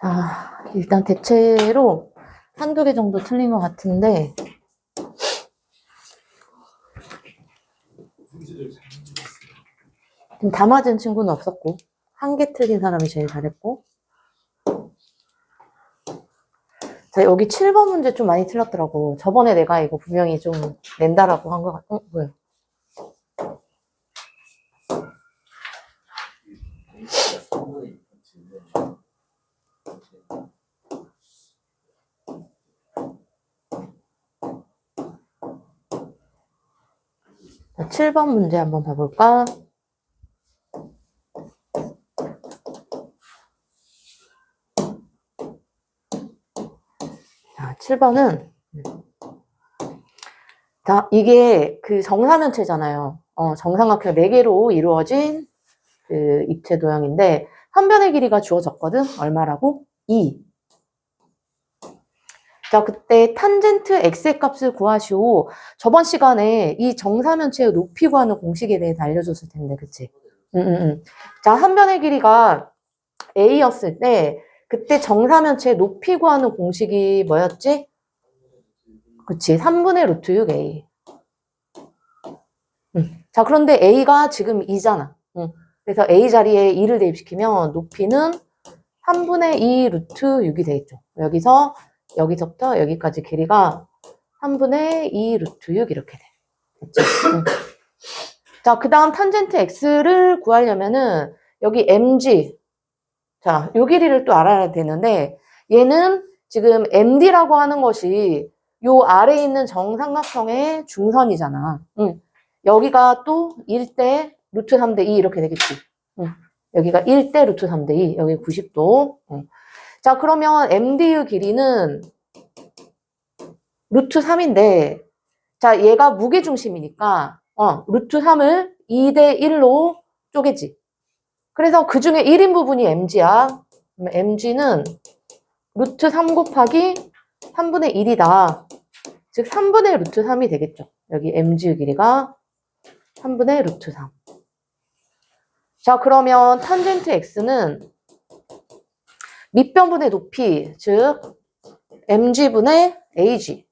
자, 일단 대체로 한두 개 정도 틀린 것 같은데, 좀 다 맞은 친구는 없었고, 한 개 틀린 사람이 제일 잘했고. 자, 여기 7번 문제 좀 많이 틀렸더라고. 저번에 내가 이거 분명히 좀 낸다라고 한 것 같아. 뭐야? 자, 7번 문제 한번 봐볼까? 자, 7번은, 자, 이게 그 정사면체잖아요. 정삼각형 4개로 이루어진 그 입체 도형인데, 한 변의 길이가 주어졌거든? 얼마라고? 2. 자, 그때 탄젠트 x의 값을 구하시오. 저번 시간에 이 정사면체의 높이 구하는 공식에 대해서 알려줬을 텐데, 그치? 자, 한 변의 길이가 a였을 때, 그때 정사면체의 높이 구하는 공식이 뭐였지? 그치, 3분의 루트 6a. 자, 그런데 a가 지금 2잖아. 그래서 a 자리에 2를 대입시키면 높이는 3분의 2 루트 6이 되겠죠. 여기서부터 여기까지 길이가 3분의 2 루트 6 이렇게 돼. 됐죠? 자, 그 다음 탄젠트 x를 구하려면은 여기 mg, 자, 요 길이를 또 알아야 되는데 얘는 지금 md라고 하는 것이 요 아래에 있는 정삼각형의 중선이잖아. 여기가 또 1대 루트 3대 2 이렇게 되겠지. 여기가 1대 루트 3대 2, 여기 90도. 자, 그러면 MD의 길이는 루트 3인데, 자, 얘가 무게중심이니까, 루트 3을 2대 1로 쪼개지. 그래서 그 중에 1인 부분이 MG야. 그러면 MG는 루트 3 곱하기 3분의 1이다. 즉, 3분의 루트 3이 되겠죠. 여기 MG의 길이가 3분의 루트 3. 자, 그러면 탄젠트 X는 밑변분의 높이, 즉 mg분의 ag.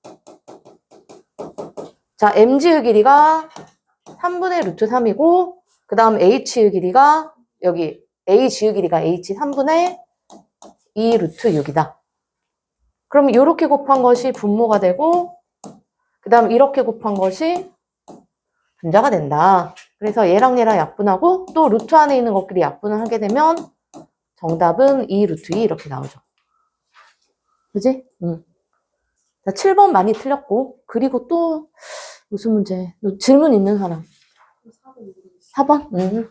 자, mg의 길이가 3분의 루트 3이고 그 다음 h의 길이가 여기 ag의 길이가 h 3분의 2 루트 6이다. 그럼 이렇게 곱한 것이 분모가 되고 그 다음 이렇게 곱한 것이 분자가 된다. 그래서 얘랑 얘랑 약분하고 또 루트 안에 있는 것끼리 약분을 하게 되면 정답은 2 루트 2 이렇게 나오죠. 그지? 자, 7번 많이 틀렸고, 그리고 또, 무슨 문제? 질문 있는 사람? 4번?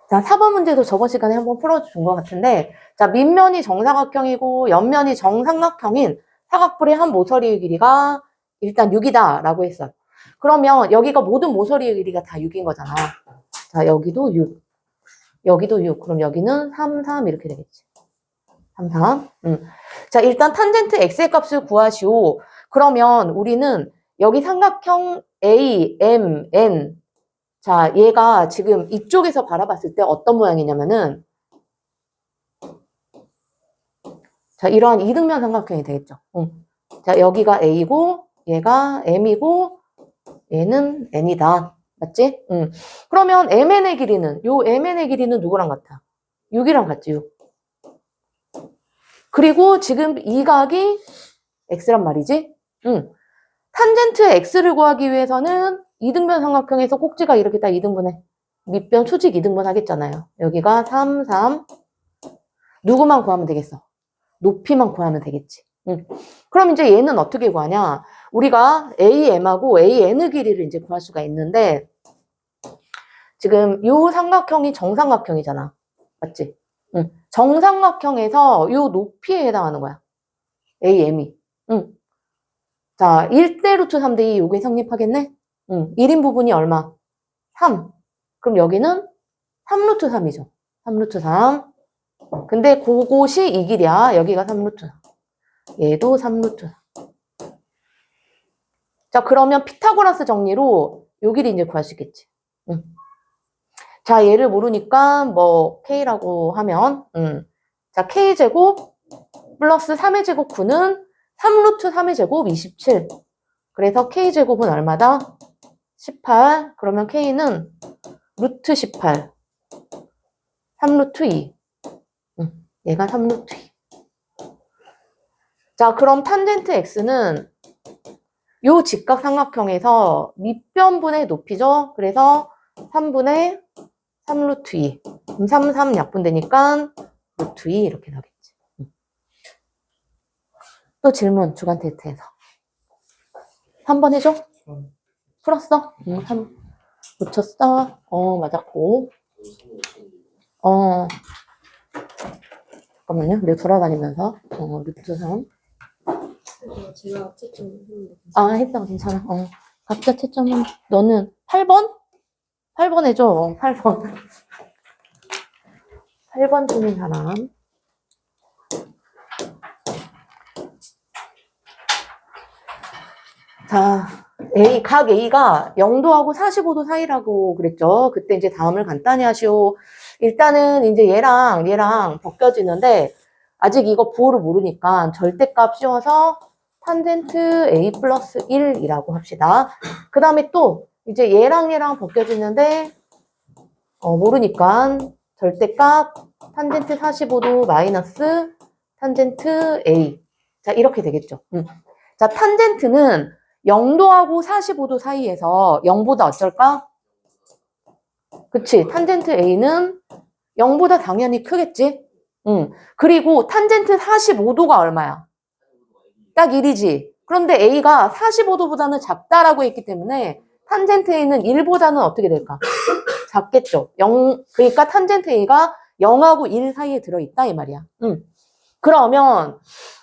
자, 4번 문제도 저번 시간에 한번 풀어준 것 같은데, 자, 밑면이 정사각형이고, 옆면이 정삼각형인 사각뿔의 한 모서리의 길이가 일단 6이다, 라고 했어요. 그러면 여기가 모든 모서리의 길이가 다 6인 거잖아. 자, 여기도 6. 여기도 6. 그럼 여기는 3, 3 이렇게 되겠지. 3, 3. 자, 일단 탄젠트 x의 값을 구하시오. 그러면 우리는 여기 삼각형 A, M, N. 자, 얘가 지금 이쪽에서 바라봤을 때 어떤 모양이냐면은, 자, 이러한 이등변 삼각형이 되겠죠. 자, 여기가 A고, 얘가 M이고, 얘는 N이다. 맞지? 그러면 MN의 길이는, 요 MN의 길이는 누구랑 같아? 6이랑 같지, 6. 그리고 지금 이 각이 X란 말이지? 탄젠트 X를 구하기 위해서는 이등변 삼각형에서 꼭지가 이렇게 딱 이등분해. 밑변 수직 이등분 하겠잖아요. 여기가 3, 3. 누구만 구하면 되겠어? 높이만 구하면 되겠지. 그럼 이제 얘는 어떻게 구하냐? 우리가 AM하고 AN의 길이를 이제 구할 수가 있는데, 지금 요 삼각형이 정삼각형이잖아. 맞지? 정삼각형에서 요 높이에 해당하는 거야. AM이. 자, 1대 루트 3대 2 요게 성립하겠네? 1인 부분이 얼마? 3. 그럼 여기는 3 루트 3이죠. 3 루트 3. 근데 그곳이 이 길이야. 여기가 3 루트 3. 얘도 3 루트 3. 자, 그러면 피타고라스 정리로 요 길이 이제 구할 수 있겠지. 응. 자, 얘를 모르니까 뭐 K라고 하면 자, K제곱 플러스 3의 제곱 9는 3루트 3의 제곱 27. 그래서 K제곱은 얼마다? 18. 그러면 K는 루트 18. 3루트 2. 얘가 3루트 2. 자, 그럼 탄젠트 X는 요 직각삼각형에서 밑변분의 높이죠. 그래서 3분의 3루트 2. 그럼 3, 3 약분되니까 루트 2 이렇게 나겠지. 또 질문, 주간 테스트에서. 3번 해줘? 풀었어? 3 놓쳤어? 맞았고. 잠깐만요. 내가 돌아다니면서. 루트 3. 제가 채점 했는데. 했어. 괜찮아. 각자 채점은, 너는 8번? 8번 해줘. 8번. 8번 틀린 사람. 자, 각 A가 0도하고 45도 사이라고 그랬죠. 그때 이제 다음을 간단히 하시오. 일단은 이제 얘랑 벗겨지는데, 아직 이거 부호를 모르니까 절대값 씌워서 탄젠트 A 플러스 1이라고 합시다. 그 다음에 또 이제 얘랑 벗겨지는데, 모르니까 절대값 탄젠트 45도 마이너스 탄젠트 A. 자, 이렇게 되겠죠. 자, 탄젠트는 0도하고 45도 사이에서 0보다 어쩔까? 그치. 탄젠트 A는 0보다 당연히 크겠지? 그리고 탄젠트 45도가 얼마야? 딱 1이지. 그런데 A가 45도보다는 작다라고 했기 때문에 탄젠트 A는 1보다는 어떻게 될까? 작겠죠. 그러니까 탄젠트 A가 0하고 1 사이에 들어있다 이 말이야. 그러면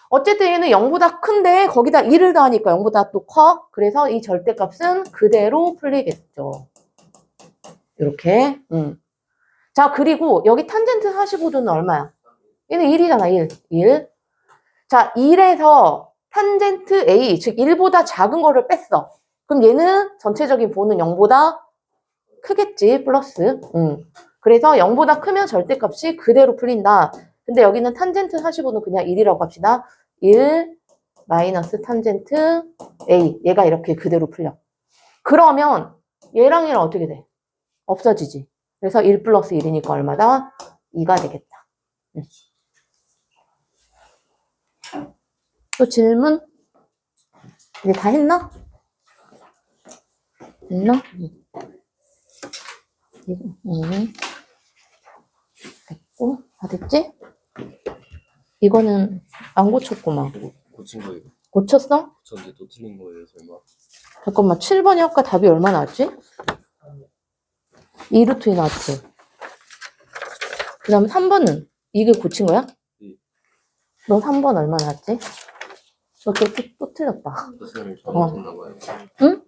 어쨌든 얘는 0보다 큰데 거기다 1을 더하니까 0보다 또 커. 그래서 이 절대값은 그대로 풀리겠죠. 이렇게. 자, 그리고 여기 탄젠트 45도는 얼마야? 얘는 1이잖아. 1. 자, 1에서 탄젠트 A, 즉 1보다 작은 거를 뺐어. 그럼 얘는 전체적인 부호는 0보다 크겠지. 플러스. 그래서 0보다 크면 절대값이 그대로 풀린다. 근데 여기는 탄젠트 45는 그냥 1이라고 합시다. 1 마이너스 탄젠트 A. 얘가 이렇게 그대로 풀려. 그러면 얘랑 얘랑 어떻게 돼? 없어지지. 그래서 1 플러스 1이니까 얼마다? 2가 되겠다. 또 질문? 이제 다 했나? 됐나? 됐고, 다 됐지? 이거는 안 고쳤구만. 고친 거예요. 고쳤어? 고쳤는데 또 틀린 거예요, 설마? 잠깐만, 7번이 아까 답이 얼마 나왔지? 2루트 2 나왔지? 그 다음에 3번은? 이게 고친 거야? 네. 너 3번 얼마 나왔지? 너 또 틀렸다. 선생님이 잘못했나 봐요. 응?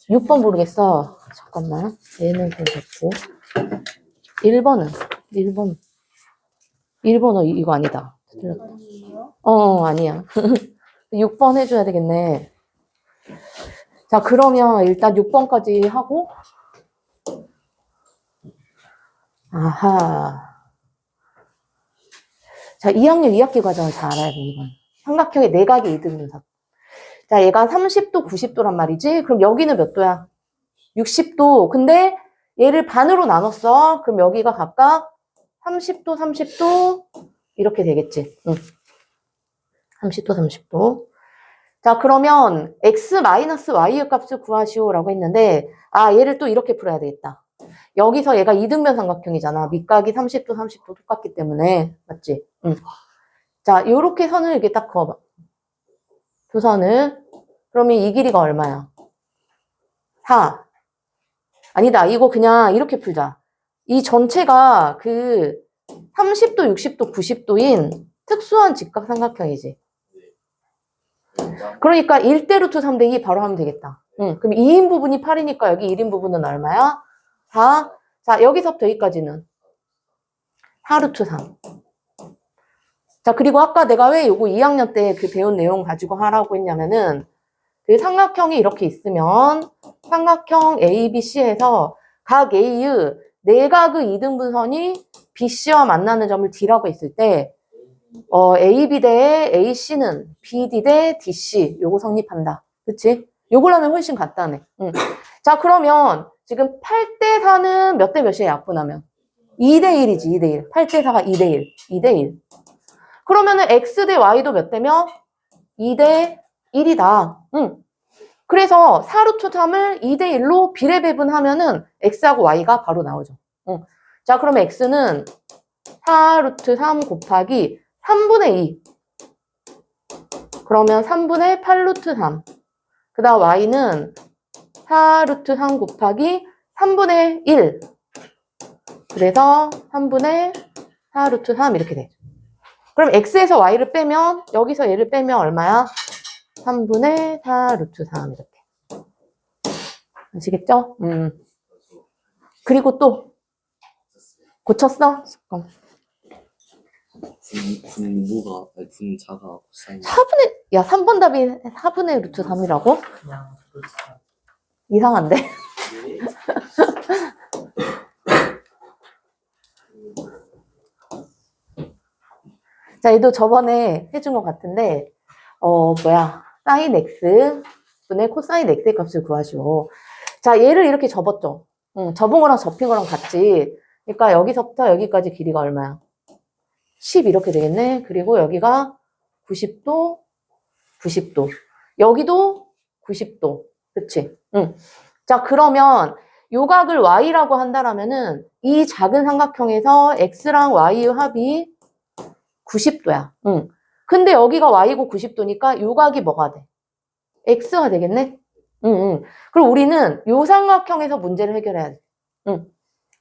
6번 모르겠어. 잠깐만. 얘는 괜찮고. 1번은? 1번 이거 아니다. 틀렸다. 아니야. 6번 해줘야 되겠네. 자, 그러면 일단 6번까지 하고. 아하. 자, 2학년 2학기 과정을 잘 알아야 돼, 이건. 삼각형의 내각의 이등분석. 자, 얘가 30도, 90도란 말이지? 그럼 여기는 몇 도야? 60도. 근데 얘를 반으로 나눴어. 그럼 여기가 각각 30도, 30도 이렇게 되겠지. 30도, 30도. 자, 그러면 x-y의 값을 구하시오라고 했는데 얘를 또 이렇게 풀어야 되겠다. 여기서 얘가 이등변 삼각형이잖아. 밑각이 30도, 30도 똑같기 때문에. 맞지? 자, 요렇게 선을 이렇게 딱 그어봐. 두 선을. 그러면 이 길이가 얼마야? 4. 아니다. 이거 그냥 이렇게 풀자. 이 전체가 그 30도, 60도, 90도인 특수한 직각삼각형이지. 그러니까 1대 루트 3대 2 바로 하면 되겠다. 그럼 2인 부분이 8이니까 여기 1인 부분은 얼마야? 4. 자, 여기서부터 여기까지는 4 루트 3. 자, 그리고 아까 내가 왜 요거 2학년 때 그 배운 내용 가지고 하라고 했냐면은 그 삼각형이 이렇게 있으면 삼각형 ABC에서 각 A의 내각의 이등분선이 BC와 만나는 점을 D라고 했을 때 AB 대 AC는 BD 대 DC 요거 성립한다. 그치? 요걸 하면 훨씬 간단해. 응. 자, 그러면 지금 8대 4는 몇 대 몇이야, 약분하면? 2대 1이지, 2대 1. 8대 4가 2대 1. 2대 1. 그러면은 X 대 Y도 몇 대면? 2대 1이다. 응. 그래서 4루트 3을 2대 1로 비례배분하면은 X하고 Y가 바로 나오죠. 응. 자, 그러면 X는 4루트 3 곱하기 3분의 2. 그러면 3분의 8루트 3. 그 다음 Y는 4루트 3 곱하기 3분의 1. 그래서 3분의 4루트 3 이렇게 되죠. 그럼 X에서 Y를 빼면, 여기서 얘를 빼면 얼마야? 3분의 4루트 3 이렇게. 아시겠죠? 그리고 또 고쳤어? 분자가 코사인 4분의, 야, 3번 답이 4분의 루트 3이라고? 그냥 그렇죠. 이상한데? 자, 얘도 저번에 해준 것 같은데, 사인 x 분의 코사인 x의 값을 구하시오. 자, 얘를 이렇게 접었죠. 접은 거랑 접힌 거랑 같지. 그러니까 여기서부터 여기까지 길이가 얼마야? 10 이렇게 되겠네. 그리고 여기가 90도, 90도. 여기도 90도. 그치? 자, 그러면 요 각을 y라고 한다라면은 이 작은 삼각형에서 x랑 y의 합이 90도야. 근데 여기가 y고 90도니까 요 각이 뭐가 돼? x가 되겠네? 그럼 우리는 요 삼각형에서 문제를 해결해야 돼.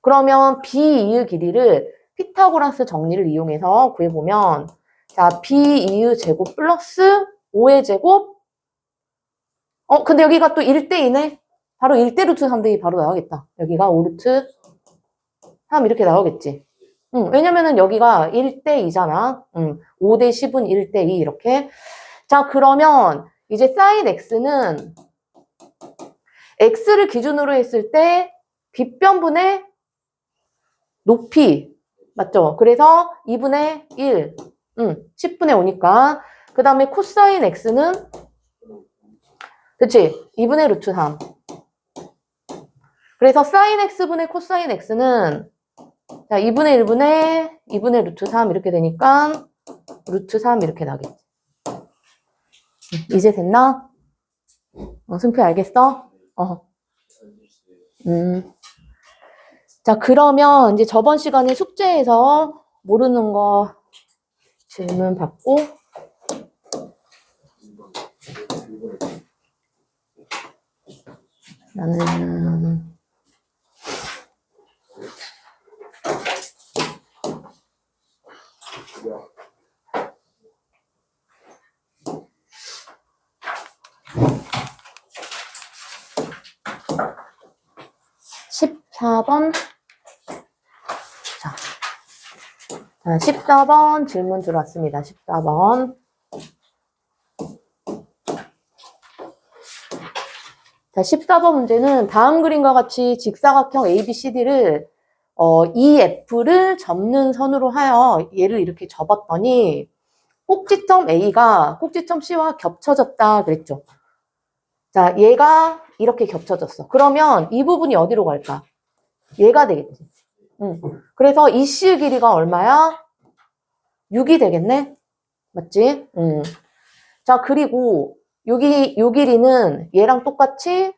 그러면 B2의 길이를 피타고라스 정리를 이용해서 구해보면, 자, B2의 제곱 플러스 5의 제곱. 근데 여기가 또 1대2네? 바로 1대 루트 3대2 바로 나오겠다. 여기가 5루트 3 이렇게 나오겠지. 왜냐면은 여기가 1대2잖아. 5대 10은 1대2 이렇게. 자, 그러면 이제 사인 x는 x를 기준으로 했을 때 빗변분의 높이. 맞죠? 그래서 2분의 1. 10분의 5니까. 그 다음에 코사인 x는 그치? 2분의 루트 3. 그래서 사인 x분의 코사인 x는 자, 2분의 1분의 2분의 루트 3 이렇게 되니까 루트 3 이렇게 나겠지. 이제 됐나? 승표 알겠어? 자, 그러면 이제 저번 시간에 숙제에서 모르는 거 질문 받고 나는 14번. 자, 14번 질문 들어왔습니다. 14번. 자, 14번 문제는 다음 그림과 같이 직사각형 ABCD를 EF를 접는 선으로 하여 얘를 이렇게 접었더니 꼭지점 A가 꼭지점 C와 겹쳐졌다 그랬죠. 자, 얘가 이렇게 겹쳐졌어. 그러면 이 부분이 어디로 갈까? 얘가 되겠지. 그래서 이 C의 길이가 얼마야? 6이 되겠네? 맞지? 자, 그리고 여기 요 길이는 얘랑 똑같이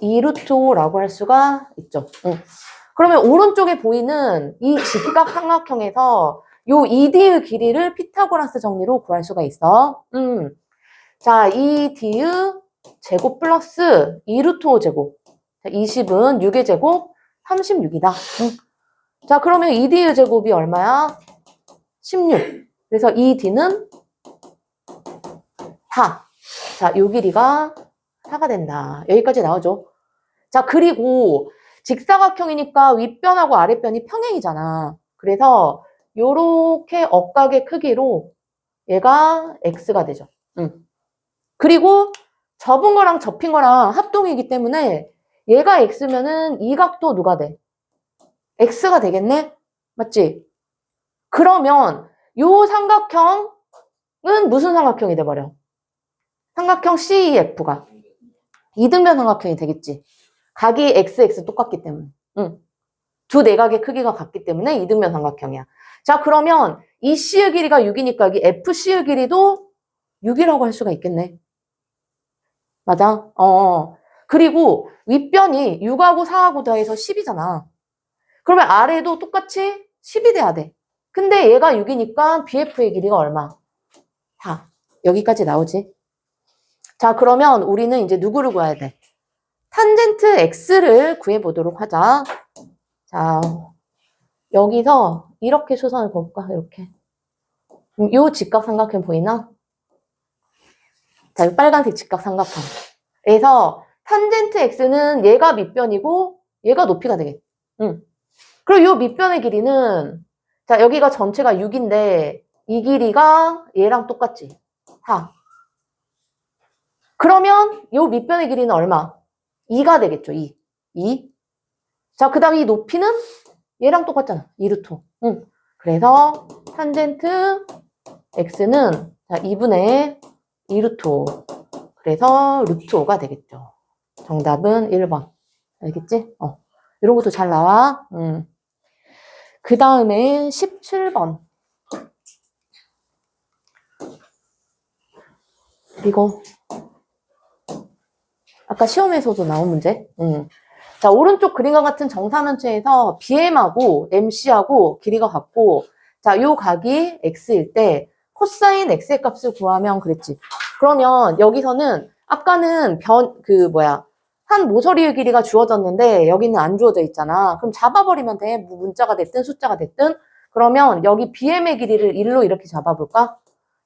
2루트 5라고 할 수가 있죠. 그러면 오른쪽에 보이는 이 직각 삼각형에서 요 ED의 길이를 피타고라스 정리로 구할 수가 있어. 자, ED의 제곱 플러스 2루트 5 제곱. 자, 20은 6의 제곱 36이다. 자, 그러면 ED의 제곱이 얼마야? 16. 그래서 ED는 4. 자, 요 길이가 4가 된다. 여기까지 나오죠. 자, 그리고 직사각형이니까 윗변하고 아랫변이 평행이잖아. 그래서 요렇게 억각의 크기로 얘가 x가 되죠. 그리고 접은 거랑 접힌 거랑 합동이기 때문에 얘가 x면은 이 각도 누가 돼? x가 되겠네? 맞지? 그러면 요 삼각형은 무슨 삼각형이 돼버려? 삼각형 CEF가 이등변 삼각형이 되겠지. 각이 XX 똑같기 때문에. 응. 두 내각의 크기가 같기 때문에 이등변 삼각형이야. 자, 그러면 이 C의 길이가 6이니까 여기 FC의 길이도 6이라고 할 수가 있겠네. 맞아? 그리고 윗변이 6하고 4하고 더해서 10이잖아. 그러면 아래도 똑같이 10이 돼야 돼. 근데 얘가 6이니까 BF의 길이가 얼마? 4. 여기까지 나오지. 자, 그러면 우리는 이제 누구를 구해야 돼? 탄젠트 X를 구해보도록 하자. 자, 여기서 이렇게 수선을 볼까? 이렇게. 요 직각삼각형 보이나? 자, 이 빨간색 직각삼각형. 그래서 탄젠트 X는 얘가 밑변이고 얘가 높이가 되겠지. 응. 그리고 요 밑변의 길이는 자, 여기가 전체가 6인데 이 길이가 얘랑 똑같지. 4. 그러면 요 밑변의 길이는 얼마? 2가 되겠죠. 2. 자, 그 다음에 이 높이는 얘랑 똑같잖아. 2루트. 응. 그래서 탄젠트 x는 자, 2분의 2루트. 그래서 루트 5가 되겠죠. 정답은 1번. 알겠지? 이런 것도 잘 나와. 그 다음에 17번. 이거 아까 시험에서도 나온 문제. 자, 오른쪽 그림과 같은 정사면체에서 BM하고 MC하고 길이가 같고, 자, 요 각이 X일 때 코사인 X의 값을 구하면 그랬지. 그러면 여기서는 아까는 한 모서리의 길이가 주어졌는데 여기는 안 주어져 있잖아. 그럼 잡아버리면 돼. 뭐 문자가 됐든 숫자가 됐든. 그러면 여기 BM의 길이를 1로 이렇게 잡아볼까?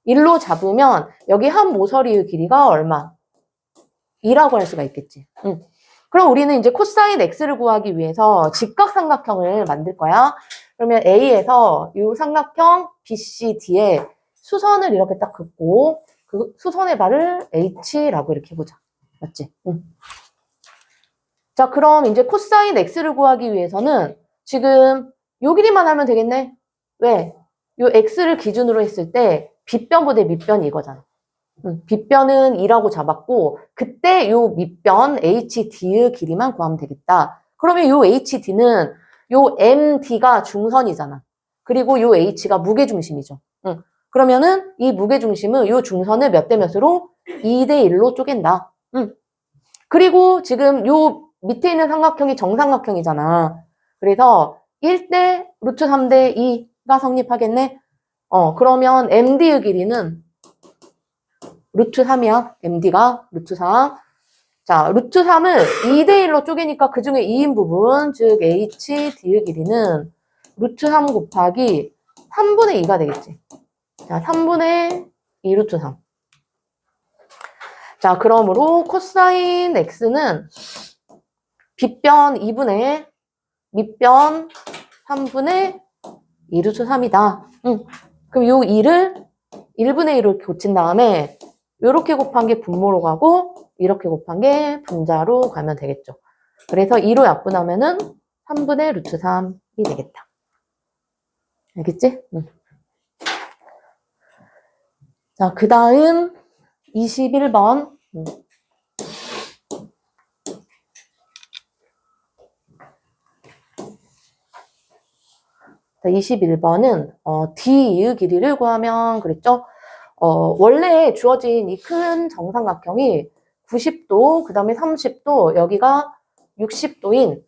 1로 잡으면 여기 한 모서리의 길이가 얼마? 2라고 할 수가 있겠지. 그럼 우리는 이제 코사인 X를 구하기 위해서 직각삼각형을 만들 거야. 그러면 A에서 이 삼각형 BCD에 수선을 이렇게 딱 긋고 그 수선의 발을 H라고 이렇게 해보자. 맞지? 자, 그럼 이제 코사인 X를 구하기 위해서는 지금 요 길이만 하면 되겠네? 왜? 요 X를 기준으로 했을 때 빗변보다 밑변이 이거잖아. 빗변은 2라고 잡았고 그때 요 밑변 HD의 길이만 구하면 되겠다. 그러면 요 HD는 요 MD가 중선이잖아. 그리고 요 H가 무게중심이죠. 그러면은 이 무게중심은 요 중선을 몇 대 몇으로? 2대 1로 쪼갠다. 그리고 지금 요 밑에 있는 삼각형이 정삼각형이잖아. 그래서 1대 루트 3대 2가 성립하겠네. 그러면 MD의 길이는 루트 3이야. MD가 루트 3. 자, 루트 3을 2대 1로 쪼개니까 그 중에 2인 부분, 즉 HD의 길이는 루트 3 곱하기 3분의 2가 되겠지. 자, 3분의 2 루트 3. 자, 그러므로 코사인 X는 빗변 2분의 밑변 3분의 2 루트 3이다. 그럼 요 2를 1분의 1로 고친 다음에 이렇게 곱한 게 분모로 가고 이렇게 곱한 게 분자로 가면 되겠죠. 그래서 2로 약분하면은 3분의 루트 3이 되겠다. 알겠지? 자, 그 다음 21번. 자, 21번은 D의 길이를 구하면 그랬죠? 원래 주어진 이 큰 정삼각형이 90도, 그 다음에 30도, 여기가 60도인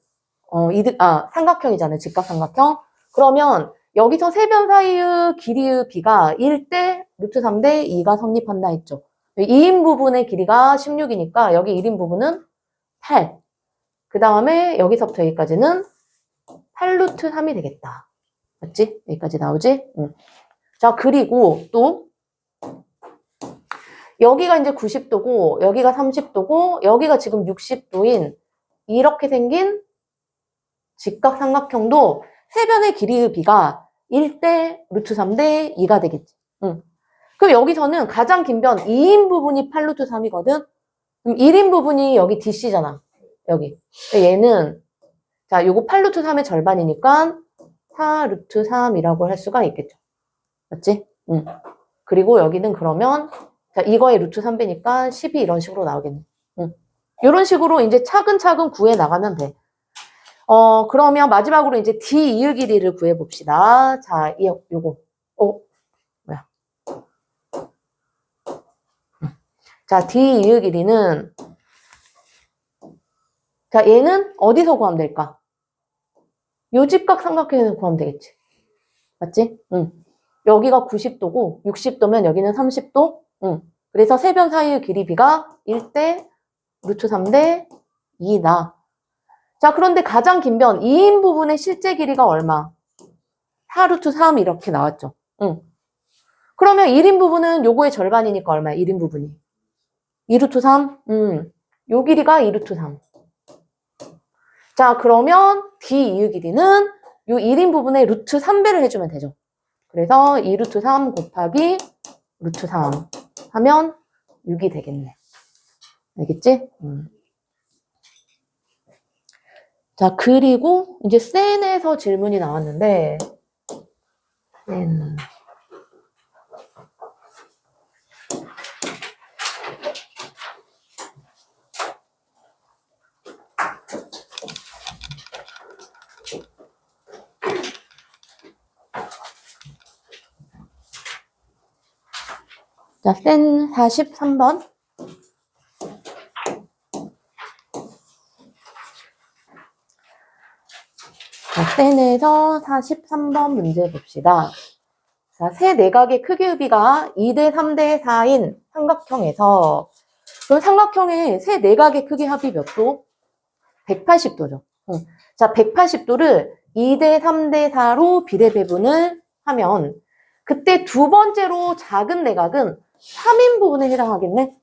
삼각형이잖아요. 직각삼각형. 그러면 여기서 세 변 사이의 길이의 비가 1대 루트 3대 2가 성립한다 했죠. 2인 부분의 길이가 16이니까 여기 1인 부분은 8. 그 다음에 여기서부터 여기까지는 8 루트 3이 되겠다. 맞지? 여기까지 나오지? 자, 그리고 또 여기가 이제 90도고 여기가 30도고 여기가 지금 60도인 이렇게 생긴 직각삼각형도 세 변의 길이의 비가 1대 루트 3대 2가 되겠지. 그럼 여기서는 가장 긴 변 2인 부분이 8 루트 3이거든. 그럼 1인 부분이 여기 DC잖아. 여기. 얘는, 자, 요거 8루트 3의 절반이니까 4루트 3이라고 할 수가 있겠죠. 맞지? 응. 그리고 여기는 그러면, 자, 이거의 루트 3배니까 10이 이런 식으로 나오겠네. 응. 이런 식으로 이제 차근차근 구해 나가면 돼. 그러면 마지막으로 이제 D 이을 길이를 구해 봅시다. 자, 요거. 뭐야. 자, D 이을 길이는, 자, 얘는 어디서 구하면 될까? 요 직각 삼각형에서 구하면 되겠지. 맞지? 응. 여기가 90도고, 60도면 여기는 30도? 응. 그래서 세 변 사이의 길이 B가 1대 루트 3대 2다. 자, 그런데 가장 긴 변, 2인 부분의 실제 길이가 얼마? 4루트 3 이렇게 나왔죠. 응. 그러면 1인 부분은 요거의 절반이니까 얼마야? 1인 부분이. 2루트 3? 요 길이가 2루트 3. 자, 그러면 D 이의 길이는 요 1인 부분의 루트 3배를 해주면 되죠. 그래서 2루트 3 곱하기 루트 3 하면 6이 되겠네. 알겠지? 자, 그리고 이제 센에서 질문이 나왔는데, 센. 자, 센 43번. 자, 센에서 43번 문제 봅시다. 자, 세 내각의 크기 흡이가 2대 3대 4인 삼각형에서, 그럼 삼각형의 세 내각의 크기 합이 몇 도? 180도죠. 자, 180도를 2대 3대 4로 비례배분을 하면, 그때 두 번째로 작은 내각은 3인 부분에 해당하겠네?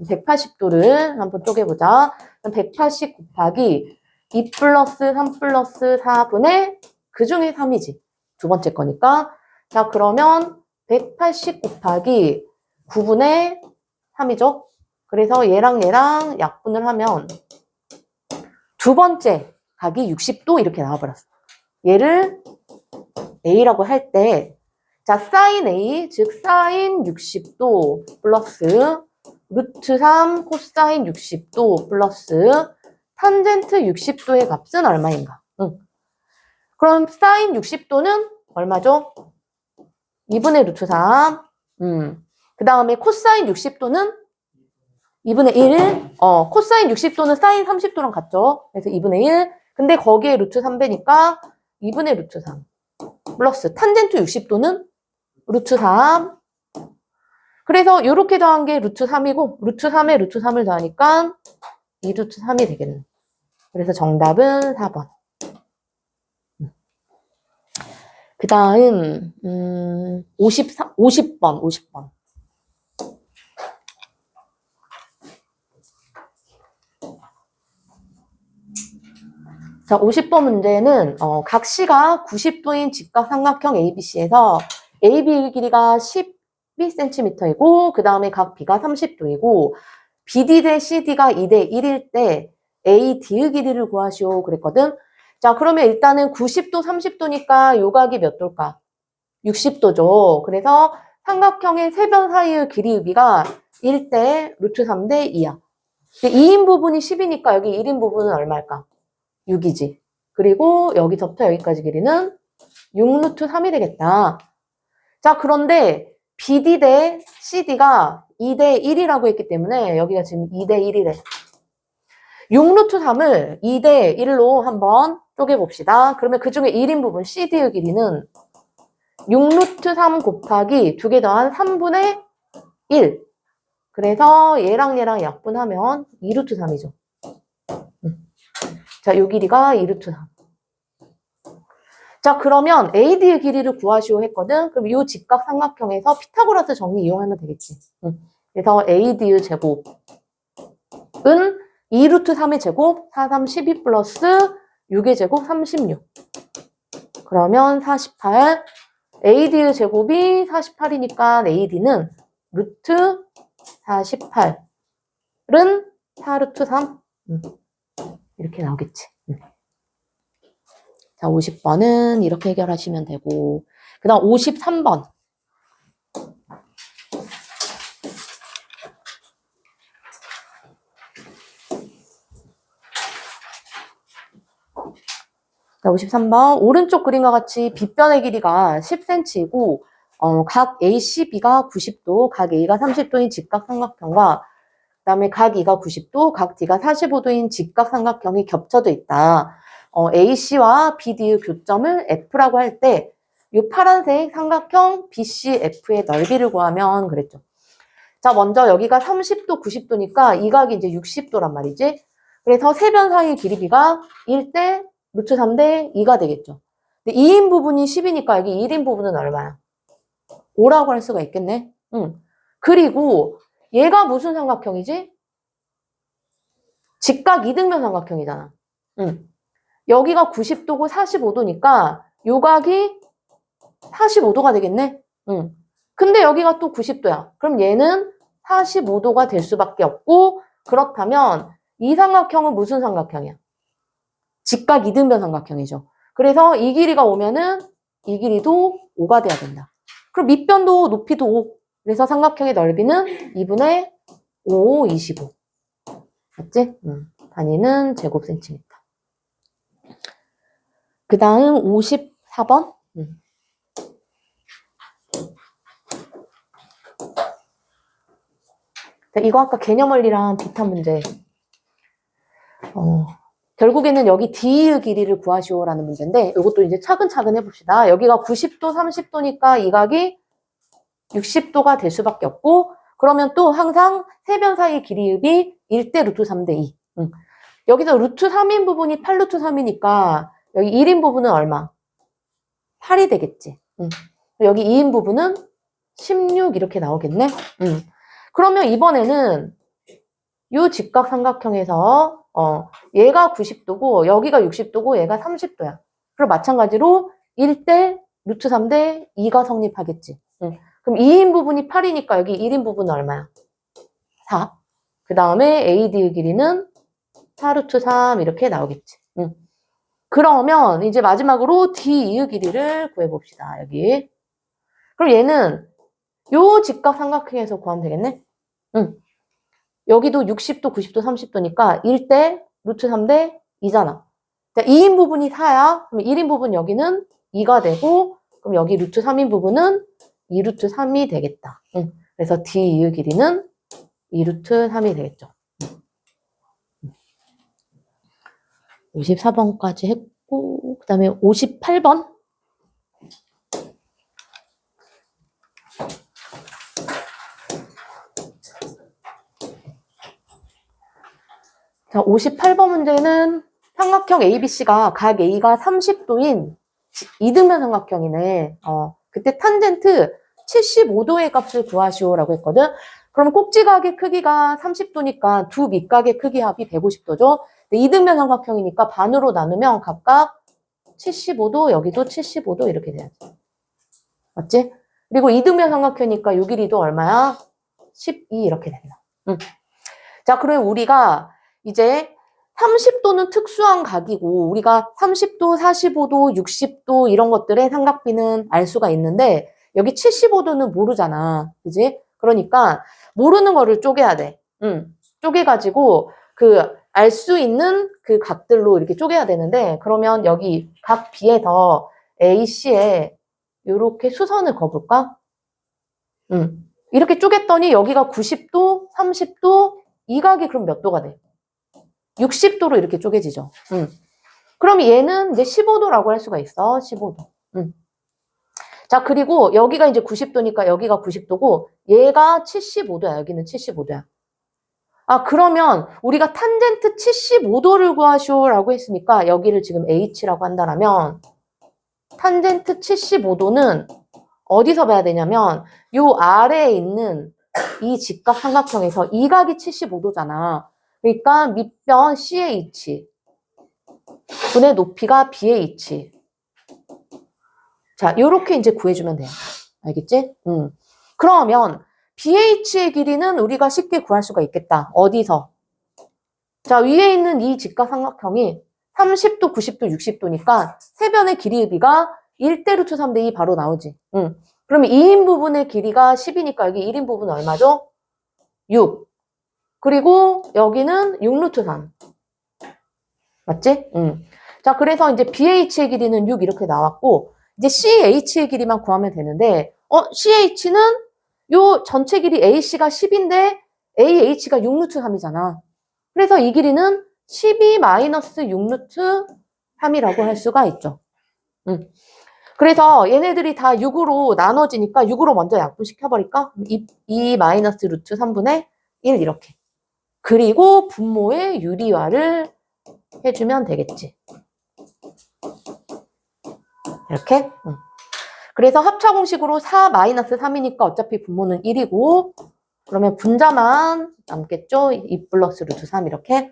180도를 한번 쪼개보자. 180 곱하기 2 플러스 3 플러스 4분의 그 중에 3이지. 두 번째 거니까. 자, 그러면 180 곱하기 9분의 3이죠. 그래서 얘랑 얘랑 약분을 하면 두 번째 각이 60도 이렇게 나와버렸어. 얘를 A라고 할 때, 자, 사인 A, 즉 사인 60도 플러스 루트 3 코사인 60도 플러스 탄젠트 60도의 값은 얼마인가? 그럼 사인 60도는 얼마죠? 2분의 루트 3. 그 다음에 코사인 60도는 2분의 1. 코사인 60도는 사인 30도랑 같죠? 그래서 2분의 1. 근데 거기에 루트 3배니까 2분의 루트 3. 플러스 탄젠트 60도는 루트 3. 그래서 이렇게 더한 게 루트 3이고 루트 3에 루트 3을 더하니까 2루트 3이 되겠네. 그래서 정답은 4번. 그 다음 50번. 자, 50번 문제는 각 C가 90도인 직각 삼각형 ABC에서 AB 길이가 12cm이고 그 다음에 각 B가 30도이고 BD 대 CD가 2대 1일 때 AD의 길이를 구하시오 그랬거든. 자, 그러면 일단은 90도, 30도니까 요 각이 몇 도일까? 60도죠. 그래서 삼각형의 세 변 사이의 길이 흡이가 1대 루트 3대 2야. 2인 부분이 10이니까 여기 1인 부분은 얼마일까? 6이지. 그리고 여기서부터 여기까지 길이는 6루트 3이 되겠다. 자, 그런데 BD 대 CD가 2대 1이라고 했기 때문에 여기가 지금 2대 1이래. 6루트 3을 2대 1로 한번 쪼개봅시다. 그러면 그 중에 1인 부분 CD의 길이는 6루트 3 곱하기 2개 더한 3분의 1. 그래서 얘랑 얘랑 약분하면 2루트 3이죠. 자, 요 길이가 2루트 3. 자, 그러면 AD의 길이를 구하시오 했거든. 그럼 이 직각 삼각형에서 피타고라스 정리 이용하면 되겠지. 그래서 AD의 제곱은 2루트 3의 제곱, 4, 3, 12 플러스 6의 제곱, 36. 그러면 48. AD의 제곱이 48이니까 AD는 루트 48은 4루트 3. 이렇게 나오겠지. 자, 50번은 이렇게 해결하시면 되고, 그 다음 53번. 자, 53번. 오른쪽 그림과 같이 빗변의 길이가 10cm이고, 각 AC, B가 90도, 각 A가 30도인 직각삼각형과, 그 다음에 각 E가 90도, 각 D가 45도인 직각삼각형이 겹쳐져 있다. AC와 BD의 교점을 F라고 할 때, 이 파란색 삼각형 BCF의 넓이를 구하면 그랬죠. 자, 먼저 여기가 30도, 90도니까 이 각이 이제 60도란 말이지. 그래서 세 변 사이의 길이 B가 1대 루트 3대 2가 되겠죠. 근데 2인 부분이 10이니까 여기 1인 부분은 얼마야? 5라고 할 수가 있겠네. 그리고 얘가 무슨 삼각형이지? 직각 이등변 삼각형이잖아. 여기가 90도고 45도니까 요 각이 45도가 되겠네. 근데 여기가 또 90도야. 그럼 얘는 45도가 될 수밖에 없고, 그렇다면 이 삼각형은 무슨 삼각형이야? 직각 이등변 삼각형이죠. 그래서 이 길이가 오면은 이 길이도 5가 돼야 된다. 그럼 밑변도 높이도 5. 그래서 삼각형의 넓이는 2분의 5, 25. 맞지? 단위는 제곱센티미터. 그 다음 54번. 이거 아까 개념 원리랑 비슷한 문제. 결국에는 여기 D의 길이를 구하시오라는 문제인데, 이것도 이제 차근차근 해봅시다. 여기가 90도, 30도니까 이 각이 60도가 될 수밖에 없고, 그러면 또 항상 세 변 사이 길이읍이 1대 루트 3대 2. 여기서 루트 3인 부분이 8루트 3이니까 여기 1인 부분은 얼마? 8이 되겠지. 여기 2인 부분은 16 이렇게 나오겠네. 그러면 이번에는 이 직각 삼각형에서 얘가 90도고 여기가 60도고 얘가 30도야. 그리고 마찬가지로 1대 루트 3대 2가 성립하겠지. 그럼 2인 부분이 8이니까 여기 1인 부분은 얼마야? 4. 그 다음에 AD의 길이는 4루트 3 이렇게 나오겠지. 그러면 이제 마지막으로 DE의 길이를 구해봅시다. 여기. 그럼 얘는 요 직각 삼각형에서 구하면 되겠네? 여기도 60도, 90도, 30도니까 1대 루트 3대 2잖아. 2인 부분이 4야. 그럼 1인 부분 여기는 2가 되고, 그럼 여기 루트 3인 부분은 2루트 3이 되겠다. 그래서 DE의 길이는 2루트 3이 되겠죠. 54번까지 했고, 그 다음에 58번. 자, 58번 문제는 삼각형 ABC가 각 A가 30도인 이등변 삼각형이네. 그때 탄젠트 75도의 값을 구하시오라고 했거든. 그럼 꼭지각의 크기가 30도니까 두 밑각의 크기 합이 150도죠. 이등변 삼각형이니까 반으로 나누면 각각 75도, 여기도 75도 이렇게 돼야지. 맞지? 그리고 이등변 삼각형이니까 요 길이도 얼마야? 12 이렇게 된다. 자, 그러면 우리가 이제 30도는 특수한 각이고 우리가 30도, 45도, 60도 이런 것들의 삼각비는 알 수가 있는데 여기 75도는 모르잖아. 그지? 그러니까 모르는 거를 쪼개야 돼. 쪼개가지고 알 수 있는 그 각들로 이렇게 쪼개야 되는데 그러면 여기 각 B에서 AC에 이렇게 수선을 그어볼까? 이렇게 쪼갰더니 여기가 90도, 30도, 이 각이 그럼 몇 도가 돼? 60도로 이렇게 쪼개지죠. 그럼 얘는 이제 15도라고 할 수가 있어. 15도. 자, 그리고 여기가 이제 90도니까 여기가 90도고 얘가 75도야. 여기는 75도야. 아, 그러면 우리가 탄젠트 75도를 구하시오라고 했으니까 여기를 지금 H라고 한다면 탄젠트 75도는 어디서 봐야 되냐면 요 아래에 있는 이 직각 삼각형에서 이 각이 75도잖아. 그러니까 밑변 CH 분의 높이가 BH. 자, 요렇게 이제 구해주면 돼요. 알겠지? 그러면 BH의 길이는 우리가 쉽게 구할 수가 있겠다. 어디서? 자, 위에 있는 이 직각삼각형이 30도, 90도, 60도니까 세 변의 길이의 비가 1대 루트 3대 2 바로 나오지. 그러면 2인 부분의 길이가 10이니까 여기 1인 부분은 얼마죠? 6. 그리고 여기는 6 루트 3. 맞지? 자, 그래서 이제 BH의 길이는 6 이렇게 나왔고, 이제 CH의 길이만 구하면 되는데, CH는 요 전체 길이 AC가 10인데, AH가 6 루트 3이잖아. 그래서 이 길이는 12 마이너스 6 루트 3이라고 할 수가 있죠. 그래서 얘네들이 다 6으로 나눠지니까 6으로 먼저 약분시켜버릴까? 2 마이너스 루트 3분의 1 이렇게. 그리고 분모의 유리화를 해주면 되겠지. 이렇게. 그래서 합차공식으로 4 마이너스 3이니까 어차피 분모는 1이고 그러면 분자만 남겠죠? 2 플러스 루트 3 이렇게.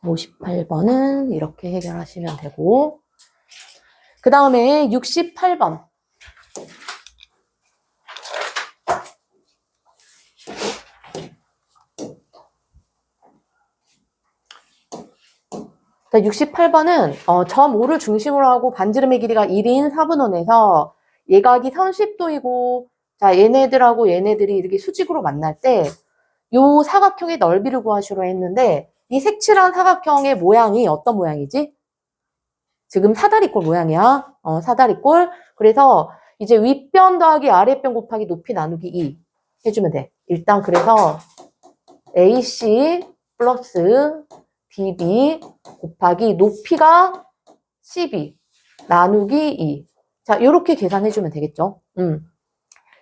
58번은 이렇게 해결하시면 되고 그 다음에 68번. 자, 68번은 점 5를 중심으로 하고 반지름의 길이가 1인 4분원에서 예각이 30도이고 자, 얘네들하고 얘네들이 이렇게 수직으로 만날 때 요 사각형의 넓이를 구하시로 했는데 이 색칠한 사각형의 모양이 어떤 모양이지? 지금 사다리꼴 모양이야. 사다리꼴. 그래서 이제 윗변 더하기 아랫변 곱하기 높이 나누기 2 해주면 돼. 일단 그래서 AC 플러스 DB 곱하기 높이가 12 나누기 2. 자, 요렇게 계산해주면 되겠죠.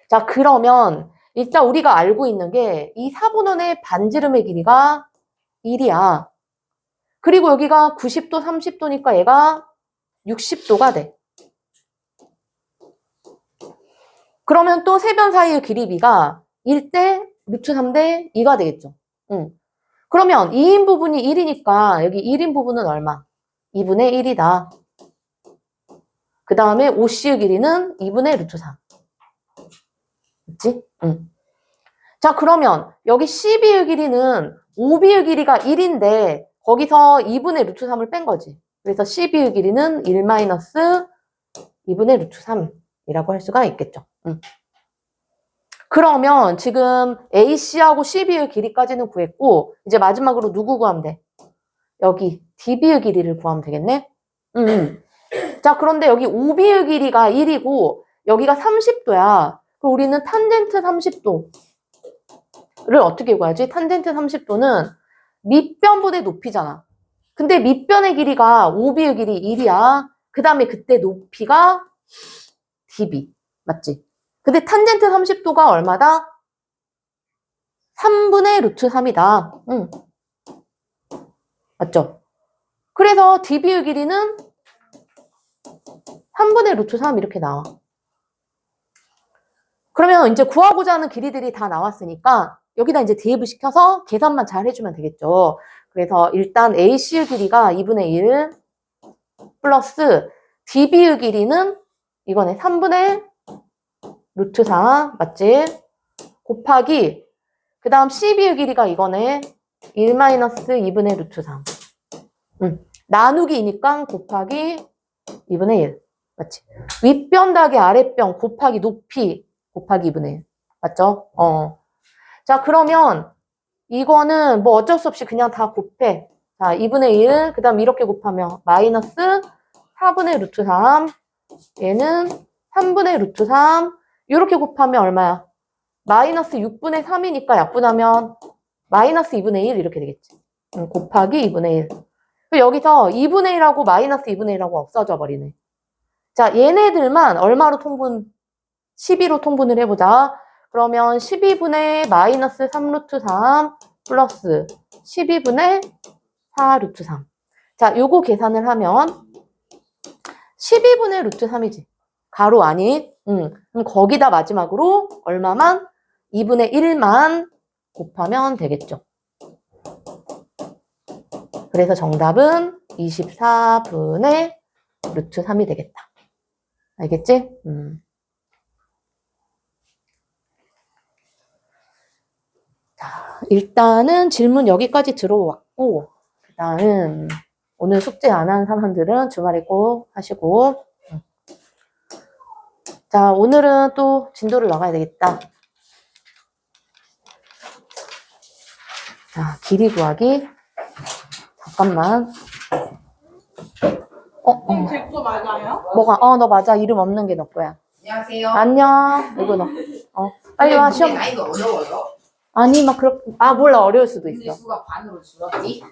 자, 그러면 일단 우리가 알고 있는 게 이 4분원의 반지름의 길이가 1이야. 그리고 여기가 90도, 30도니까 얘가 60도가 돼. 그러면 또 세 변 사이의 길이비가 1대 루트 3대 2가 되겠죠. 그러면 2인 부분이 1이니까 여기 1인 부분은 얼마? 2분의 1이다. 그 다음에 OC의 길이는 2분의 루트 3. 그치? 자, 그러면 여기 CB의 길이는 OB의 길이가 1인데 거기서 2분의 루트 3을 뺀 거지. 그래서 CB의 길이는 1 마이너스 2분의 루트 3이라고 할 수가 있겠죠. 그러면 지금 AC하고 CB의 길이까지는 구했고 이제 마지막으로 누구 구하면 돼? 여기 DB의 길이를 구하면 되겠네? 자, 그런데 여기 OB의 길이가 1이고 여기가 30도야. 그럼 우리는 탄젠트 30도를 어떻게 구하지? 탄젠트 30도는 밑변분의 높이잖아. 근데 밑변의 길이가 OB의 길이 1이야. 그 다음에 그때 높이가 DB. 맞지? 근데 탄젠트 30도가 얼마다? 3분의 루트 3이다. 맞죠? 그래서 DB의 길이는 3분의 루트 3 이렇게 나와. 그러면 이제 구하고자 하는 길이들이 다 나왔으니까 여기다 이제 대입을 시켜서 계산만 잘 해주면 되겠죠. 그래서 일단 AC의 길이가 2분의 1 플러스 DB의 길이는 이거네 3분의 루트 4 맞지? 곱하기 그 다음 CB의 길이가 이거네 1 마이너스 2분의 루트 3 나누기니까 곱하기 2분의 1 맞지? 윗변 더하기 아랫변 곱하기 높이 곱하기 2분의 1 맞죠? 자, 그러면 이거는 뭐 어쩔 수 없이 그냥 다 곱해. 자, 2분의 1, 그 다음 이렇게 곱하면 마이너스 4분의 루트 3, 얘는 3분의 루트 3, 이렇게 곱하면 얼마야? 마이너스 6분의 3이니까 약분하면 마이너스 2분의 1 이렇게 되겠지. 곱하기 2분의 1. 여기서 2분의 1하고 마이너스 2분의 1하고 없어져 버리네. 자, 얘네들만 얼마로 통분? 12로 통분을 해보자. 그러면 12분의 마이너스 3 루트 3 플러스 12분의 4 루트 3. 자, 요거 계산을 하면 12분의 루트 3이지. 가로 아닌. 그럼 거기다 마지막으로 얼마만? 2분의 1만 곱하면 되겠죠. 그래서 정답은 24분의 루트 3이 되겠다. 알겠지? 자, 일단은 질문 여기까지 들어왔고, 일단은 오늘 숙제 안 한 사람들은 주말에 꼭 하시고, 자, 오늘은 또 진도를 나가야 되겠다. 자, 길이 구하기. 잠깐만. 제 거 맞아요? 뭐가? 너 맞아. 이름 없는 게 너 거야. 안녕하세요. 안녕. 이거 너. 빨리 와, 시험. 나이가 어려워요? 아니, 막, 몰라. 어려울 수도 문제 있어. 수가 반으로 줄었지?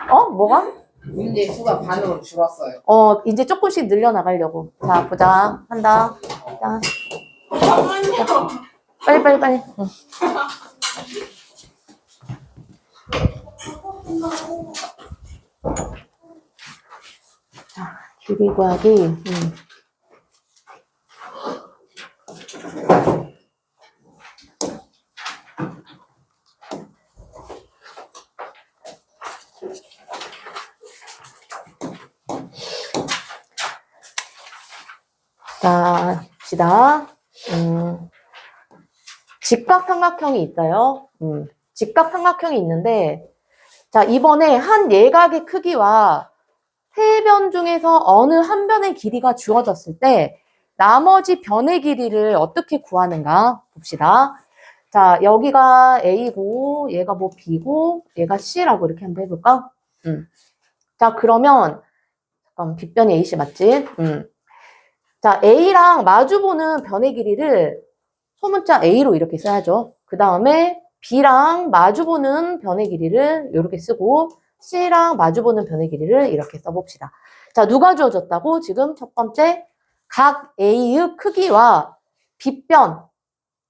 뭐가? 문제 수가 반으로 줄었어요. 이제 조금씩 늘려나가려고. 자, 보자. 한다. 자, 빨리. 응. 자, 길이 구하기. 자, 봅시다. 직각삼각형이 있어요. 직각삼각형이 있는데, 자, 이번에 한 예각의 크기와 세 변 중에서 어느 한 변의 길이가 주어졌을 때, 나머지 변의 길이를 어떻게 구하는가 봅시다. 자, 여기가 A고, 얘가 뭐 B고, 얘가 C라고 이렇게 한번 해볼까? 자, 그러면, 잠깐, 빗변이 AC 맞지? 자, A랑 마주보는 변의 길이를 소문자 A로 이렇게 써야죠. 그 다음에 B랑 마주보는 변의 길이를 이렇게 쓰고 C랑 마주보는 변의 길이를 이렇게 써봅시다. 자, 누가 주어졌다고? 지금 첫 번째 각 A의 크기와 빗변.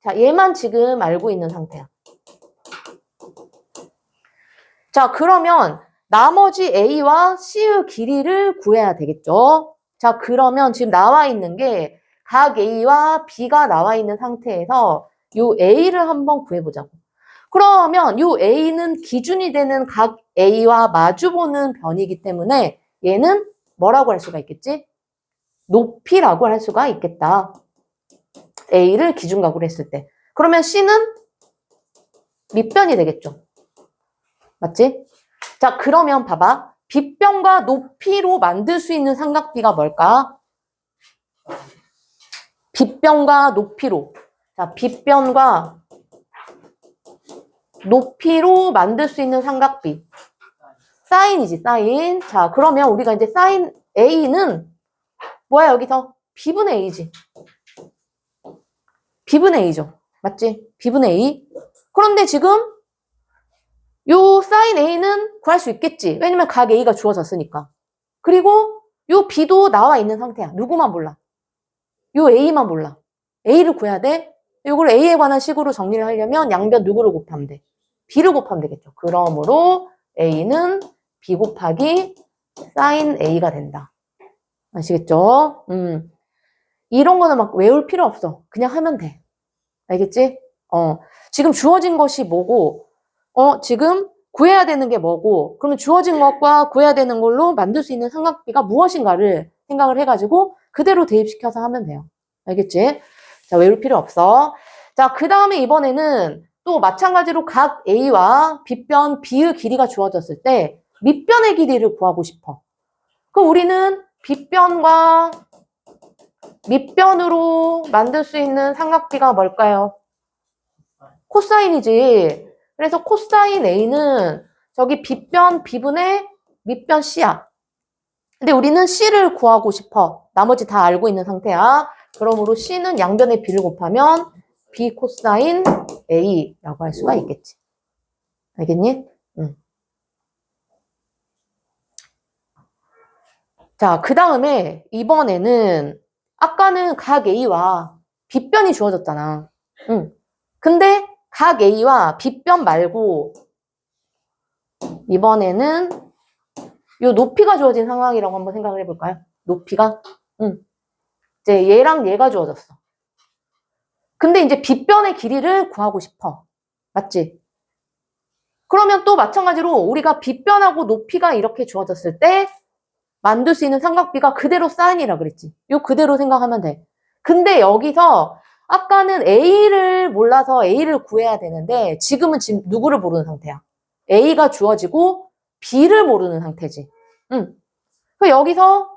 자, 얘만 지금 알고 있는 상태야. 자, 그러면 나머지 A와 C의 길이를 구해야 되겠죠. 자, 그러면 지금 나와 있는 게 각 A와 B가 나와 있는 상태에서 요 A를 한번 구해보자고. 그러면 요 A는 기준이 되는 각 A와 마주보는 변이기 때문에 얘는 뭐라고 할 수가 있겠지? 높이라고 할 수가 있겠다. A를 기준각으로 했을 때. 그러면 C는 밑변이 되겠죠. 맞지? 자, 그러면 봐봐. 빗변과 높이로 만들 수 있는 삼각비가 뭘까? 빗변과 높이로. 자, 빗변과 높이로 만들 수 있는 삼각비. 사인이지, 사인. 자, 그러면 우리가 이제 사인 A는 뭐야, 여기서? B분의 A지. B분의 A죠. 맞지? B분의 A. 그런데 지금 요 사인 A는 구할 수 있겠지. 왜냐면 각 A가 주어졌으니까. 그리고 요 B도 나와 있는 상태야. 누구만 몰라? 요 A만 몰라. A를 구해야 돼. 요걸 A에 관한 식으로 정리를 하려면 양변 누구를 곱하면 돼? B를 곱하면 되겠죠. 그러므로 A는 B 곱하기 사인 A가 된다. 아시겠죠? 이런 거는 막 외울 필요 없어. 그냥 하면 돼. 알겠지? 지금 주어진 것이 뭐고, 지금 구해야 되는 게 뭐고, 그러면 주어진 것과 구해야 되는 걸로 만들 수 있는 삼각비가 무엇인가를 생각을 해가지고 그대로 대입시켜서 하면 돼요. 알겠지? 자, 외울 필요 없어. 자, 그 다음에 이번에는 또 마찬가지로 각 A와 빗변 B의 길이가 주어졌을 때 밑변의 길이를 구하고 싶어. 그럼 우리는 빗변과 밑변으로 만들 수 있는 삼각비가 뭘까요? 코사인이지. 그래서 코사인 A는 저기 빗변 B분의 밑변 C야. 근데 우리는 C를 구하고 싶어. 나머지 다 알고 있는 상태야. 그러므로 C는 양변의 B를 곱하면 B 코사인 A라고 할 수가 있겠지. 알겠니? 응. 자, 그 다음에 이번에는 아까는 각 A와 빗변이 주어졌잖아. 응. 근데 각 A와 빗변 말고 이번에는 요 높이가 주어진 상황이라고 한번 생각을 해볼까요? 높이가? 이제 얘랑 얘가 주어졌어. 근데 이제 빗변의 길이를 구하고 싶어. 맞지? 그러면 또 마찬가지로 우리가 빗변하고 높이가 이렇게 주어졌을 때 만들 수 있는 삼각비가 그대로 사인이라 그랬지. 요 그대로 생각하면 돼. 근데 여기서 아까는 A를 몰라서 A를 구해야 되는데 지금은 지금 누구를 모르는 상태야? A가 주어지고 B를 모르는 상태지. 응. 그럼 여기서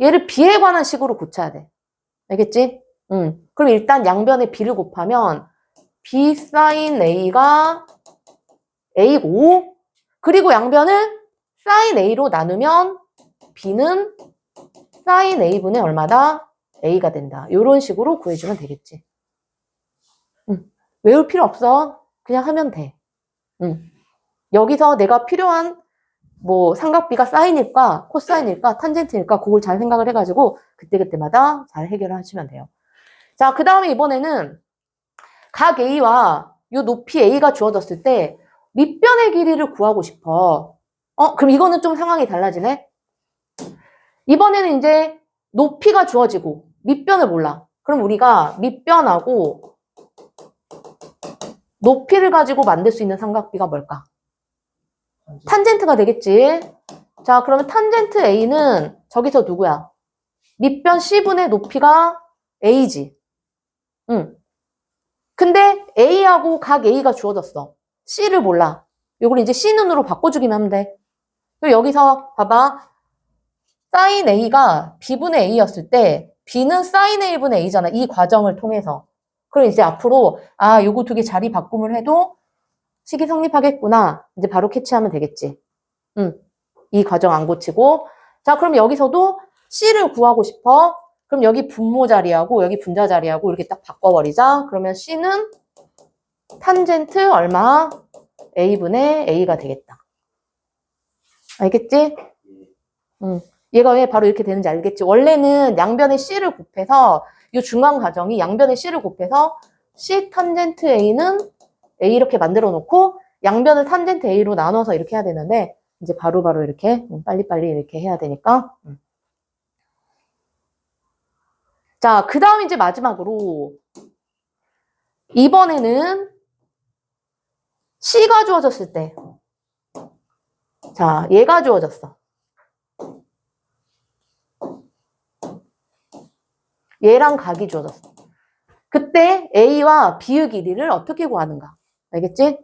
얘를 B에 관한 식으로 고쳐야 돼. 알겠지? 응. 그럼 일단 양변에 B를 곱하면 B 사인 A가 A고, 그리고 양변을 사인 A로 나누면 B는 사인 A분의 얼마다? A가 된다. 이런 식으로 구해주면 되겠지. 외울 필요 없어. 그냥 하면 돼. 여기서 내가 필요한 뭐 삼각비가 사인일까, 코사인일까, 탄젠트일까 그걸 잘 생각을 해가지고 그때그때마다 잘 해결을 하시면 돼요. 자, 그 다음에 이번에는 각 A와 이 높이 A가 주어졌을 때 밑변의 길이를 구하고 싶어. 그럼 이거는 좀 상황이 달라지네. 이번에는 이제 높이가 주어지고 밑변을 몰라. 그럼 우리가 밑변하고 높이를 가지고 만들 수 있는 삼각비가 뭘까? 탄젠트가 되겠지. 자, 그러면 탄젠트 A는 저기서 누구야? 밑변 C분의 높이가 A지. 응. 근데 A하고 각 A가 주어졌어. C를 몰라. 이걸 이제 C눈으로 바꿔주기만 하면 돼. 그리고 여기서 봐봐. 사인 A가 B분의 A였을 때 B는 사인 A분의 A잖아. 이 과정을 통해서. 그럼 이제 앞으로 요거 두 개 자리 바꿈을 해도 식이 성립하겠구나. 이제 바로 캐치하면 되겠지. 이 과정 안 고치고. 자, 그럼 여기서도 C를 구하고 싶어. 그럼 여기 분모 자리하고 여기 분자 자리하고 이렇게 딱 바꿔버리자. 그러면 C는 탄젠트 얼마? A분의 A가 되겠다. 알겠지? 얘가 왜 바로 이렇게 되는지 알겠지? 원래는 양변의 C를 곱해서 이 중간 과정이 양변의 C를 곱해서 C 탄젠트 A는 A 이렇게 만들어 놓고 양변을 탄젠트 A로 나눠서 이렇게 해야 되는데 이제 바로바로 이렇게 빨리빨리 이렇게 해야 되니까. 자, 그 다음 이제 마지막으로 이번에는 C가 주어졌을 때, 자, 얘가 주어졌어. 얘랑 각이 주어졌어. 그때 A와 B의 길이를 어떻게 구하는가? 알겠지?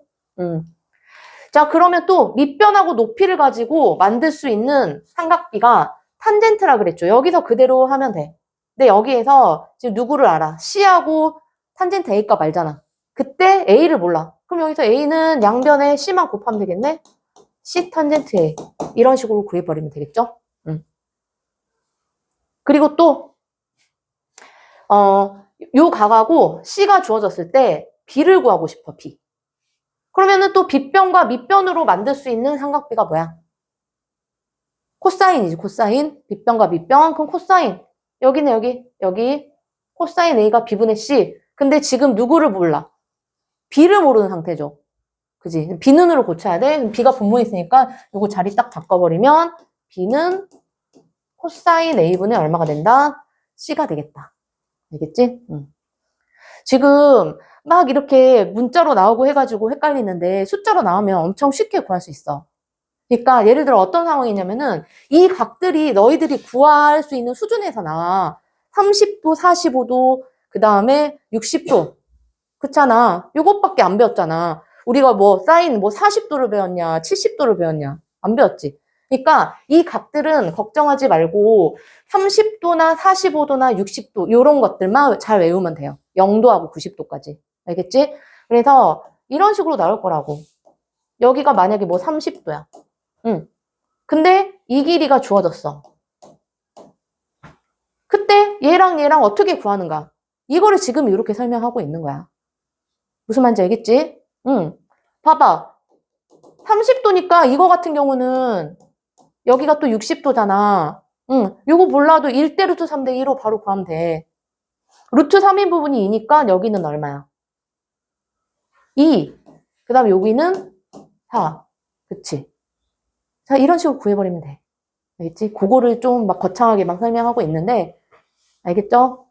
자, 그러면 또 밑변하고 높이를 가지고 만들 수 있는 삼각비가 탄젠트라 그랬죠. 여기서 그대로 하면 돼. 근데 여기에서 지금 누구를 알아? C하고 탄젠트 A 값 알잖아. 그때 A를 몰라. 그럼 여기서 A는 양변에 C만 곱하면 되겠네? C 탄젠트 A. 이런 식으로 구해버리면 되겠죠? 그리고 또 요 각하고 C가 주어졌을 때 B를 구하고 싶어, B. 그러면은 또 빗변과 밑변으로 만들 수 있는 삼각비가 뭐야? 코사인이지, 코사인. 빗변과 밑변. 그럼 코사인. 여기네, 여기. 코사인 A가 B분의 C. 근데 지금 누구를 몰라? B를 모르는 상태죠. 그지? B눈으로 고쳐야 돼. B가 분모에 있으니까 요거 자리 딱 바꿔버리면 B는 코사인 A분의 얼마가 된다? C가 되겠다. 알겠지? 지금 막 이렇게 문자로 나오고 해가지고 헷갈리는데 숫자로 나오면 엄청 쉽게 구할 수 있어. 그러니까 예를 들어 어떤 상황이냐면은 이 각들이 너희들이 구할 수 있는 수준에서 나와. 30도, 45도, 그 다음에 60도. 그렇잖아. 요것밖에 안 배웠잖아. 우리가 뭐 사인 뭐 40도를 배웠냐, 70도를 배웠냐. 안 배웠지. 그러니까 이 각들은 걱정하지 말고 30도나 45도나 60도 요런 것들만 잘 외우면 돼요. 0도하고 90도까지. 알겠지? 그래서 이런 식으로 나올 거라고. 여기가 만약에 뭐 30도야. 근데 이 길이가 주어졌어. 그때 얘랑 어떻게 구하는가? 이거를 지금 이렇게 설명하고 있는 거야. 무슨 말인지 알겠지? 봐봐. 30도니까 이거 같은 경우는 여기가 또 60도잖아. 요거 몰라도 1대 루트 3대 2로 바로 구하면 돼. 루트 3인 부분이 2니까 여기는 얼마야? 2. 그 다음에 여기는 4. 그치? 자, 이런 식으로 구해버리면 돼. 알겠지? 그거를 좀 막 거창하게 막 설명하고 있는데, 알겠죠?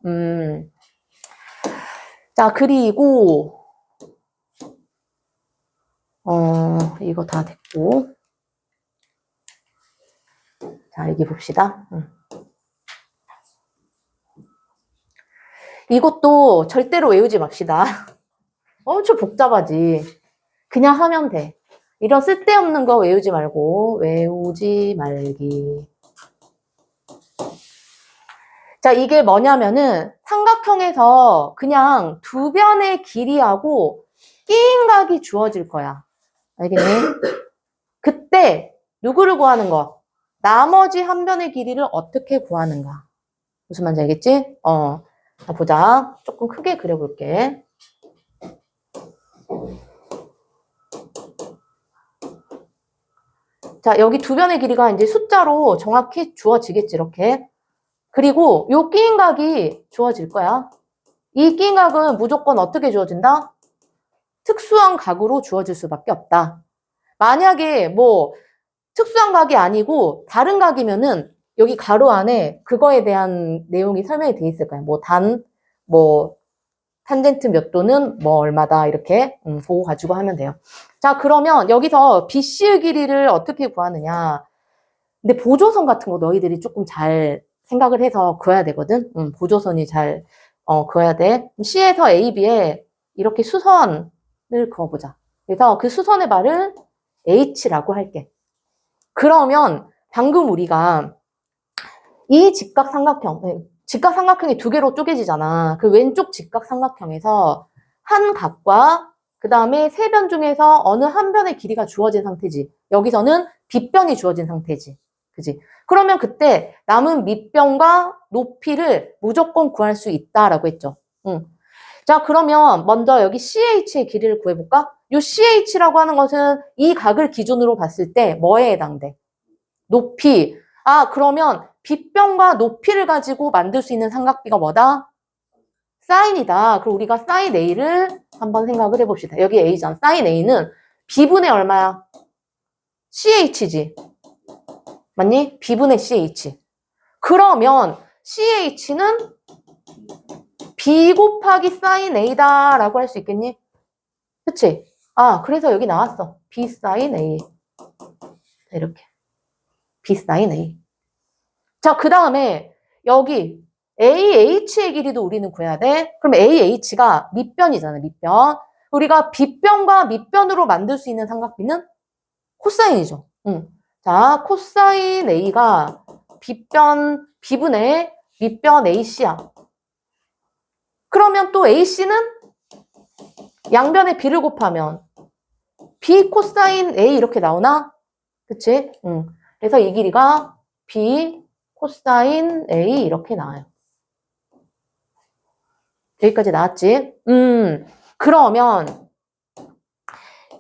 자, 그리고, 이거 다 됐고. 자, 여기 봅시다. 이것도 절대로 외우지 맙시다. 엄청 복잡하지. 그냥 하면 돼. 이런 쓸데없는 거 외우지 말기. 자, 이게 뭐냐면은 삼각형에서 그냥 두 변의 길이하고 끼인각이 주어질 거야. 알겠니? 그때 누구를 구하는 거? 나머지 한 변의 길이를 어떻게 구하는가? 무슨 말인지 알겠지? 자, 보자. 조금 크게 그려볼게. 자, 여기 두 변의 길이가 이제 숫자로 정확히 주어지겠지, 이렇게. 그리고 요 끼인각이 주어질 거야. 이 끼인각은 무조건 어떻게 주어진다? 특수한 각으로 주어질 수밖에 없다. 만약에 뭐 특수한 각이 아니고 다른 각이면은 여기 가로 안에 그거에 대한 내용이 설명이 돼 있을 거야. 뭐 탄젠트 몇 도는 뭐 얼마다 이렇게 보고 가지고 하면 돼요. 자, 그러면 여기서 BC의 길이를 어떻게 구하느냐. 근데 보조선 같은 거 너희들이 조금 잘 생각을 해서 그어야 되거든. 보조선이 잘 그어야 돼. C에서 A, B에 이렇게 수선을 그어보자. 그래서 그 수선의 말을 H라고 할게. 그러면 방금 우리가 이 직각삼각형이 두 개로 쪼개지잖아. 그 왼쪽 직각삼각형에서 한 각과 그 다음에 세 변 중에서 어느 한 변의 길이가 주어진 상태지. 여기서는 빗변이 주어진 상태지. 그지? 그러면 그때 남은 밑변과 높이를 무조건 구할 수 있다라고 했죠. 자, 그러면 먼저 여기 CH의 길이를 구해볼까? 이 CH라고 하는 것은 이 각을 기준으로 봤을 때 뭐에 해당돼? 높이. 아, 그러면 빗변과 높이를 가지고 만들 수 있는 삼각비가 뭐다? 사인이다. 그럼 우리가 사인 A를 한번 생각을 해봅시다. 여기 A잖아. 사인 A는 B분의 얼마야? CH지. 맞니? B분의 CH. 그러면 CH는 B 곱하기 사인 A다라고 할 수 있겠니? 그치? 아, 그래서 여기 나왔어. B 사인 A. 이렇게. B 사인 A. 자, 그 다음에 여기 AH의 길이도 우리는 구해야 돼. 그럼 AH가 밑변이잖아, 밑변. 우리가 빗변과 밑변으로 만들 수 있는 삼각비는 코사인이죠. 자, 코사인 A가 B분의 밑변 AC야. 그러면 또 AC는 양변의 B를 곱하면 B 코사인 A 이렇게 나오나? 그치? 그래서 이 길이가 B 코사인 A 이렇게 나와요. 여기까지 나왔지? 그러면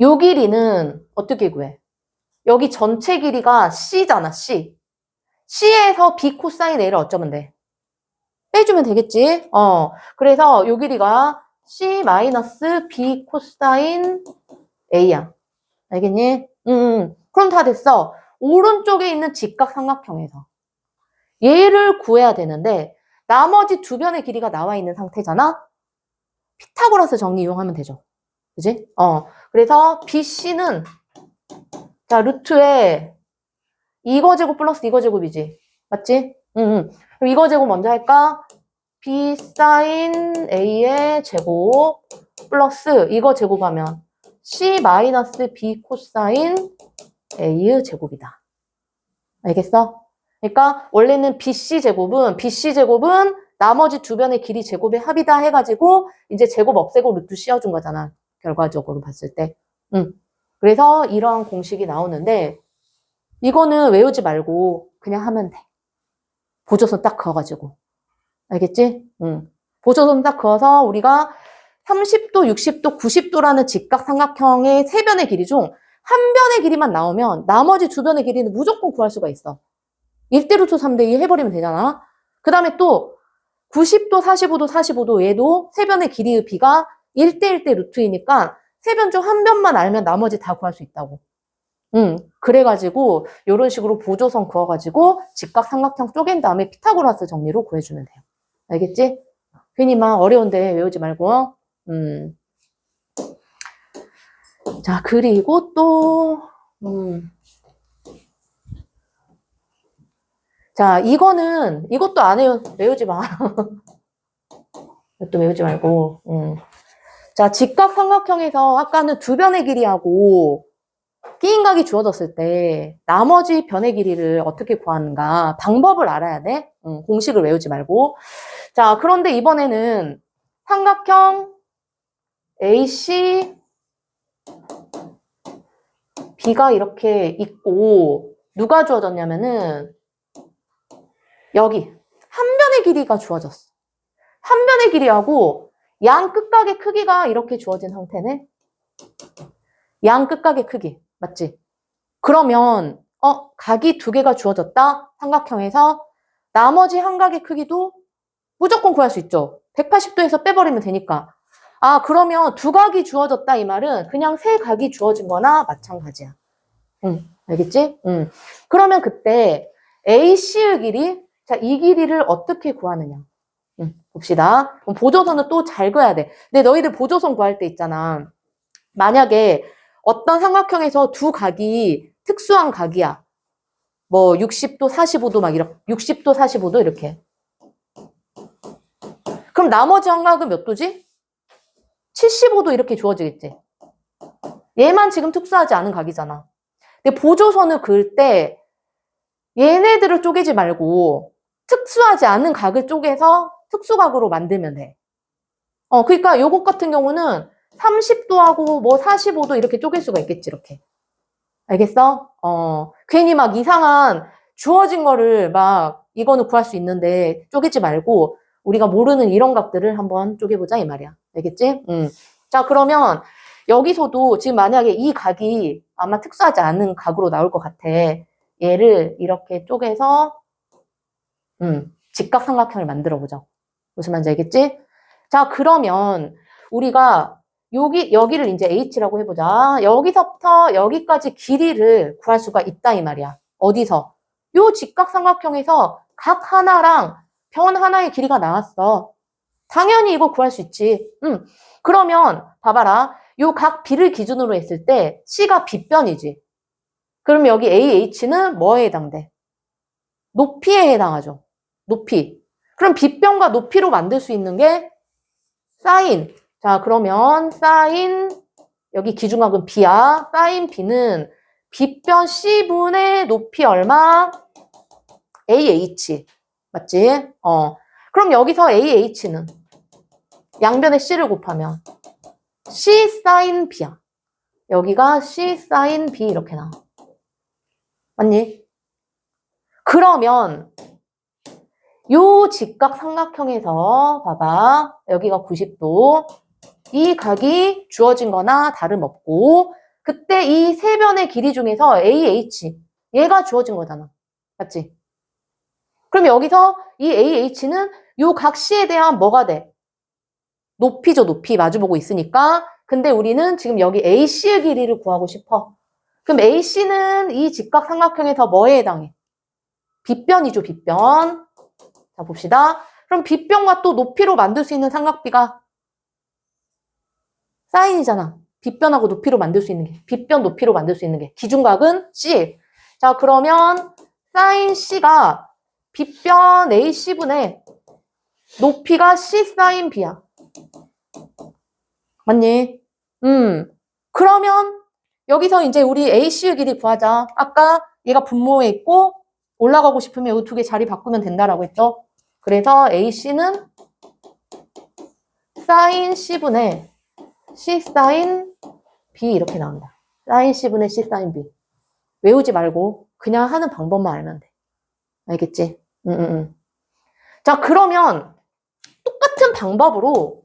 요 길이는 어떻게 구해? 여기 전체 길이가 C잖아, C. C에서 B 코사인 A를 어쩌면 돼? 빼주면 되겠지? 그래서 요 길이가 C 마이너스 B 코사인 A야. 알겠니? 그럼 다 됐어. 오른쪽에 있는 직각삼각형에서 얘를 구해야 되는데 나머지 두 변의 길이가 나와 있는 상태잖아? 피타고라스 정리 이용하면 되죠. 그지? 그래서 BC는 자, 루트에 이거 제곱 플러스 이거 제곱이지. 맞지? 그럼 이거 제곱 먼저 할까? B 사인 A의 제곱 플러스 이거 제곱하면 C 마이너스 B 코사인 A의 제곱이다. 알겠어? 그러니까 원래는 BC 제곱은 나머지 두 변의 길이 제곱의 합이다 해가지고 이제 제곱 없애고 루트 씌워준 거잖아. 결과적으로 봤을 때. 그래서 이러한 공식이 나오는데 이거는 외우지 말고 그냥 하면 돼. 보조선 딱 그어가지고. 알겠지? 보조선 딱 그어서 우리가 30도, 60도, 90도라는 직각삼각형의 세 변의 길이 중 한 변의 길이만 나오면 나머지 두 변의 길이는 무조건 구할 수가 있어. 1대 루트 3대 2 해버리면 되잖아. 그 다음에 또 90도, 45도, 45도 얘도 세 변의 길이의 비가 1대 1대 루트이니까 세 변 중 한 변만 알면 나머지 다 구할 수 있다고. 그래가지고 이런 식으로 보조선 그어가지고 직각삼각형 쪼갠 다음에 피타고라스 정리로 구해주면 돼요. 알겠지? 괜히 막 어려운데 외우지 말고. 자, 그리고 또 자, 이것도 안 해요. 외우지 마. 이것도 외우지 말고. 자, 직각삼각형에서 아까는 두 변의 길이하고 끼인각이 주어졌을 때 나머지 변의 길이를 어떻게 구하는가 방법을 알아야 돼. 공식을 외우지 말고. 자, 그런데 이번에는 삼각형 AC B가 이렇게 있고 누가 주어졌냐면은 여기 한 변의 길이가 주어졌어. 한 변의 길이하고 양 끝각의 크기가 이렇게 주어진 상태네. 양 끝각의 크기. 맞지? 그러면 각이 두 개가 주어졌다. 삼각형에서 나머지 한 각의 크기도 무조건 구할 수 있죠. 180도에서 빼버리면 되니까. 아, 그러면 두 각이 주어졌다 이 말은 그냥 세 각이 주어진 거나 마찬가지야. 알겠지? 그러면 그때 AC의 길이, 자, 이 길이를 어떻게 구하느냐. 봅시다. 그럼 보조선은 또 잘 그어야 돼. 근데 너희들 보조선 구할 때 있잖아. 만약에 어떤 삼각형에서 두 각이 특수한 각이야. 뭐 60도, 45도 막 이렇게 60도, 45도 이렇게. 그럼 나머지 한 각은 몇 도지? 75도 이렇게 주어지겠지. 얘만 지금 특수하지 않은 각이잖아. 근데 보조선을 그을 때 얘네들을 쪼개지 말고 특수하지 않은 각을 쪼개서 특수각으로 만들면 돼. 그러니까 요것 같은 경우는 30도하고 뭐 45도 이렇게 쪼갤 수가 있겠지, 이렇게. 알겠어? 괜히 막 이상한 주어진 거를 막 이거는 구할 수 있는데 쪼개지 말고 우리가 모르는 이런 각들을 한번 쪼개보자 이 말이야. 알겠지? 자, 그러면 여기서도 지금 만약에 이 각이 아마 특수하지 않은 각으로 나올 것 같아. 얘를 이렇게 쪼개서 직각삼각형을 만들어 보자. 무슨 말인지 알겠지? 자, 그러면 우리가 여기를 이제 H라고 해보자. 여기서부터 여기까지 길이를 구할 수가 있다 이 말이야. 어디서? 요 직각삼각형에서 각 하나랑 변 하나의 길이가 나왔어. 당연히 이거 구할 수 있지. 그러면 봐봐라. 요 각 B를 기준으로 했을 때 C가 B변이지. 그럼 여기 AH는 뭐에 해당돼? 높이에 해당하죠. 높이. 그럼 B변과 높이로 만들 수 있는 게 사인. 자, 그러면 사인, 여기 기준각은 B야. 사인 B는 B변 C분의 높이 얼마? AH. 맞지? 그럼 여기서 AH는 양변에 C를 곱하면 C 사인 B야. 여기가 C 사인 B 이렇게 나와. 맞니? 그러면 요 직각삼각형에서 봐봐. 여기가 90도. 이 각이 주어진 거나 다름없고 그때 이 세 변의 길이 중에서 AH 얘가 주어진 거잖아. 맞지? 그럼 여기서 이 AH는 요 각 C에 대한 뭐가 돼? 높이죠. 높이 마주보고 있으니까. 근데 우리는 지금 여기 AC의 길이를 구하고 싶어. 그럼 AC는 이 직각삼각형에서 뭐에 해당해? B변이죠. B변. 자, 봅시다. 그럼 B변과 또 높이로 만들 수 있는 삼각비가 사인이잖아. B변하고 높이로 만들 수 있는 게. B변 높이로 만들 수 있는 게. 기준각은 C. 자, 그러면 사인 C가 B변 AC분의 높이가 C 사인 B야. 맞니? 그러면 여기서 이제 우리 AC의 길이 구하자. 아까 얘가 분모에 있고 올라가고 싶으면 이 두 개 자리 바꾸면 된다라고 했죠. 그래서 AC는 사인 C분의 C 사인 B 이렇게 나온다. 사인 C분의 C 사인 B. 외우지 말고 그냥 하는 방법만 알면 돼. 알겠지? 자, 그러면 똑같은 방법으로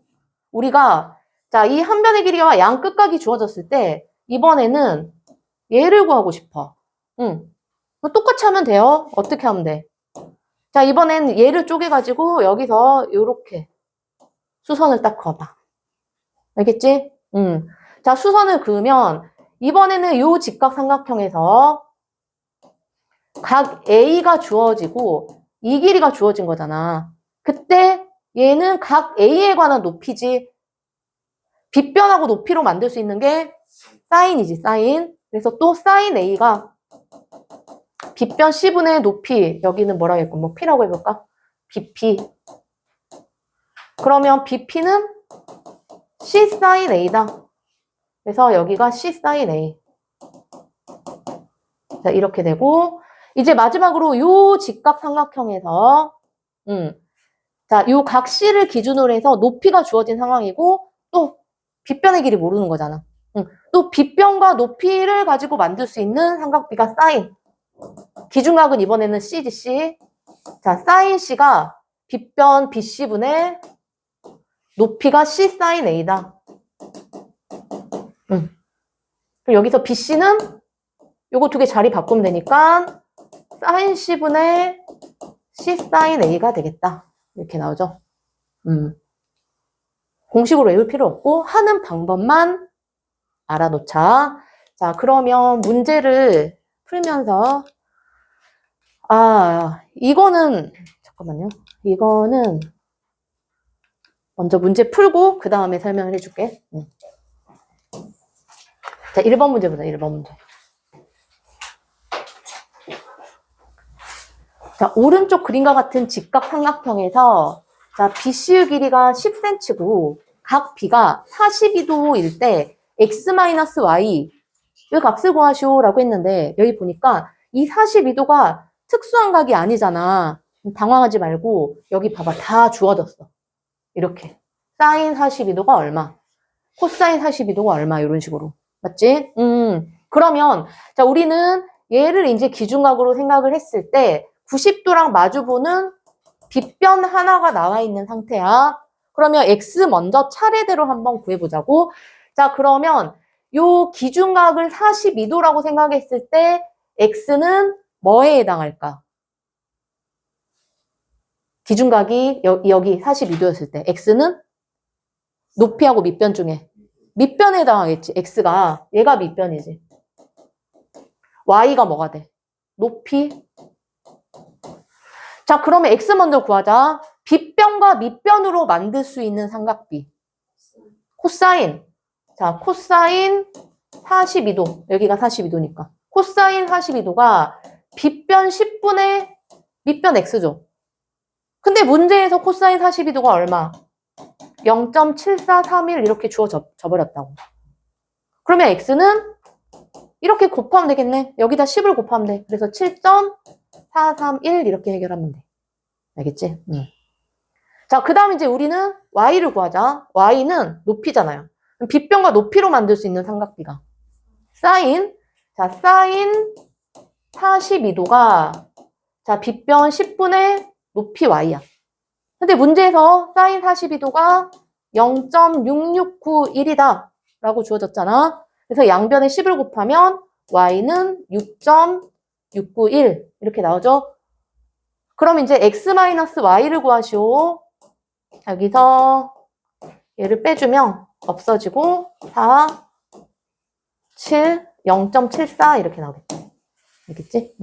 우리가 자, 이 한 변의 길이와 양 끝각이 주어졌을 때 이번에는 얘를 구하고 싶어. 똑같이 하면 돼요. 어떻게 하면 돼? 자, 이번엔 얘를 쪼개가지고 여기서 요렇게 수선을 딱 그어봐. 알겠지? 자, 수선을 그으면 이번에는 요 직각삼각형에서 각 A가 주어지고 이 길이가 주어진 거잖아. 그때 얘는 각 A에 관한 높이지. B변하고 높이로 만들 수 있는 게 사인이지, 사인. 그래서 또 사인 A가 빗변 C분의 높이, 여기는 뭐라고 했고, 뭐 P라고 해볼까? BP. 그러면 BP는 C sin A다. 그래서 여기가 C sin A. 자, 이렇게 되고, 이제 마지막으로 요 직각삼각형에서, 자, 요 각 C를 기준으로 해서 높이가 주어진 상황이고, 또 빗변의 길이 모르는 거잖아. 또 빗변과 높이를 가지고 만들 수 있는 삼각비가 사인. 기준각은 이번에는 C지, C. 자, 사인 C가 빗변 BC분의 높이가 C sin A다. 그럼 여기서 BC는 요거 두 개 자리 바꾸면 되니까 sin C분의 C sin A가 되겠다. 이렇게 나오죠. 공식으로 외울 필요 없고 하는 방법만 알아놓자. 자, 그러면 문제를 풀면서 이거는 잠깐만요. 이거는 먼저 문제 풀고 그 다음에 설명을 해줄게. 자, 1번 문제 보자. 1번 문제. 자, 오른쪽 그림과 같은 직각삼각형에서 자, BC의 길이가 10cm고 각 B가 42도일 때 x-y 이 값을 구하시오라고 했는데 여기 보니까 이 42도가 특수한 각이 아니잖아. 당황하지 말고 여기 봐봐. 다 주어졌어. 이렇게. 사인 42도가 얼마? 코사인 42도가 얼마? 이런 식으로. 맞지? 그러면 자, 우리는 얘를 이제 기준각으로 생각을 했을 때 90도랑 마주보는 빗변 하나가 나와 있는 상태야. 그러면 x 먼저 차례대로 한번 구해보자고. 자, 그러면 요 기준각을 42도라고 생각했을 때 x는 뭐에 해당할까? 기준각이 여기 42도였을 때 x는 높이하고 밑변 중에 밑변에 해당하겠지. x가 얘가 밑변이지. y가 뭐가 돼? 높이. 자, 그러면 x 먼저 구하자. 빗변과 밑변으로 만들 수 있는 삼각비. 코사인. 자, 코사인 42도. 여기가 42도니까. 코사인 42도가 빗변 10분의 밑변 x죠. 근데 문제에서 코사인 42도가 얼마? 0.7431 이렇게 주어져버렸다고. 그러면 x는 이렇게 곱하면 되겠네. 여기다 10을 곱하면 돼. 그래서 7.431 이렇게 해결하면 돼. 알겠지? 자, 그 다음 이제 우리는 y를 구하자. y는 높이잖아요. 빗변과 높이로 만들 수 있는 삼각비가 사인. 자, 사인 42도가 자, 빗변 10분의 높이 y야. 근데 문제에서 사인 42도가 0.6691이다 라고 주어졌잖아. 그래서 양변에 10을 곱하면 y는 6.691 이렇게 나오죠. 그럼 이제 x-y를 구하시오. 여기서 얘를 빼주면 없어지고 4, 7, 0.74 이렇게 나오겠다. 알겠지?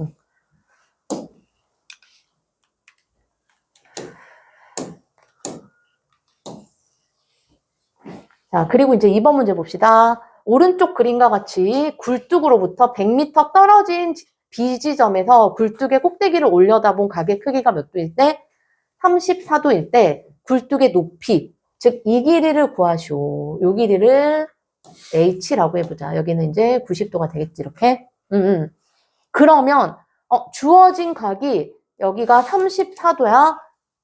자, 그리고 이제 2번 문제 봅시다. 오른쪽 그림과 같이 굴뚝으로부터 100m 떨어진 B지점에서 굴뚝의 꼭대기를 올려다본 각의 크기가 몇 도일 때? 34도일 때 굴뚝의 높이, 즉 이 길이를 구하시오. 이 길이를 H라고 해보자. 여기는 이제 90도가 되겠지, 이렇게. 그러면 주어진 각이 여기가 34도야.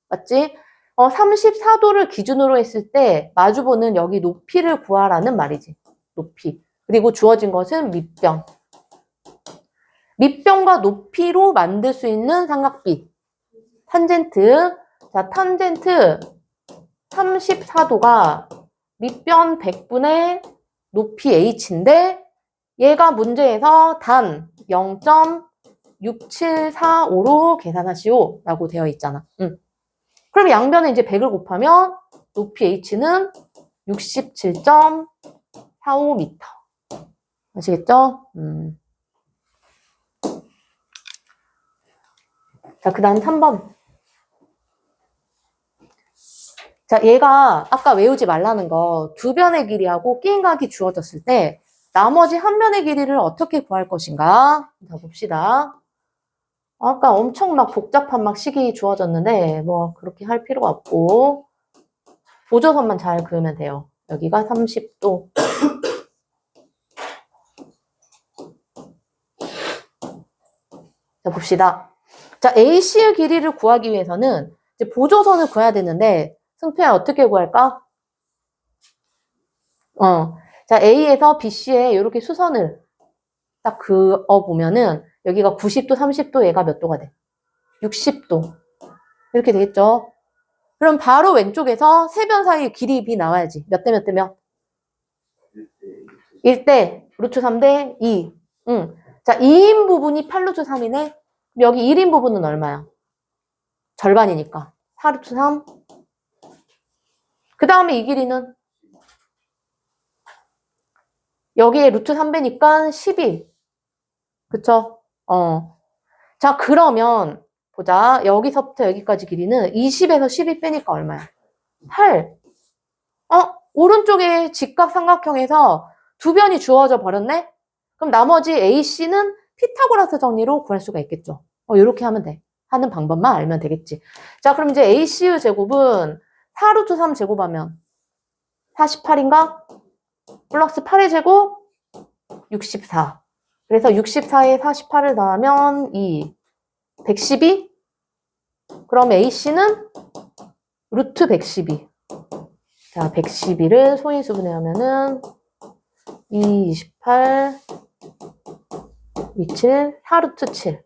맞지? 34도를 기준으로 했을 때 마주보는 여기 높이를 구하라는 말이지. 높이. 그리고 주어진 것은 밑변. 밑변과 높이로 만들 수 있는 삼각비. 탄젠트. 자, 탄젠트 34도가 밑변 100분의 높이 h인데 얘가 문제에서 단 0.6745로 계산하시오 라고 되어 있잖아. 그럼 양변에 이제 100을 곱하면 높이 h는 67.45m. 아시겠죠? 자, 그 다음 3번. 자, 얘가 아까 외우지 말라는 거 두 변의 길이하고 끼인각이 주어졌을 때 나머지 한 변의 길이를 어떻게 구할 것인가? 자, 봅시다. 아까 엄청 막 복잡한 막 식이 주어졌는데 뭐 그렇게 할 필요가 없고 보조선만 잘 그으면 돼요. 여기가 30도. 자, 봅시다. 자, AC의 길이를 구하기 위해서는 이제 보조선을 구해야 되는데 승표야 어떻게 구할까? 자, A에서 BC에 이렇게 수선을 딱 그어 보면은 여기가 90도, 30도, 얘가 몇 도가 돼? 60도. 이렇게 되겠죠? 그럼 바로 왼쪽에서 세 변 사이 길이 B 나와야지. 몇 대 몇 대 몇? 1대 루트 3대 2. 응. 자, 2인 부분이 8루트 3이네. 여기 1인 부분은 얼마야? 절반이니까. 4루트 3. 그 다음에 이 길이는? 여기에 루트 3배니까 12. 그쵸? 자, 그러면 보자. 여기서부터 여기까지 길이는 20에서 12 빼니까 얼마야? 8. 오른쪽에 직각 삼각형에서 두 변이 주어져 버렸네? 그럼 나머지 AC는 피타고라스 정리로 구할 수가 있겠죠. 이렇게 하면 돼. 하는 방법만 알면 되겠지. 자, 그럼 이제 AC의 제곱은 4루트 3 제곱하면 48인가? 플러스 8의 제곱 64. 그래서 64에 48을 더하면 2. 112? 그럼 AC는 루트 112. 자, 112를 소인수분해하면은 2, 28, 27, 4루트 7.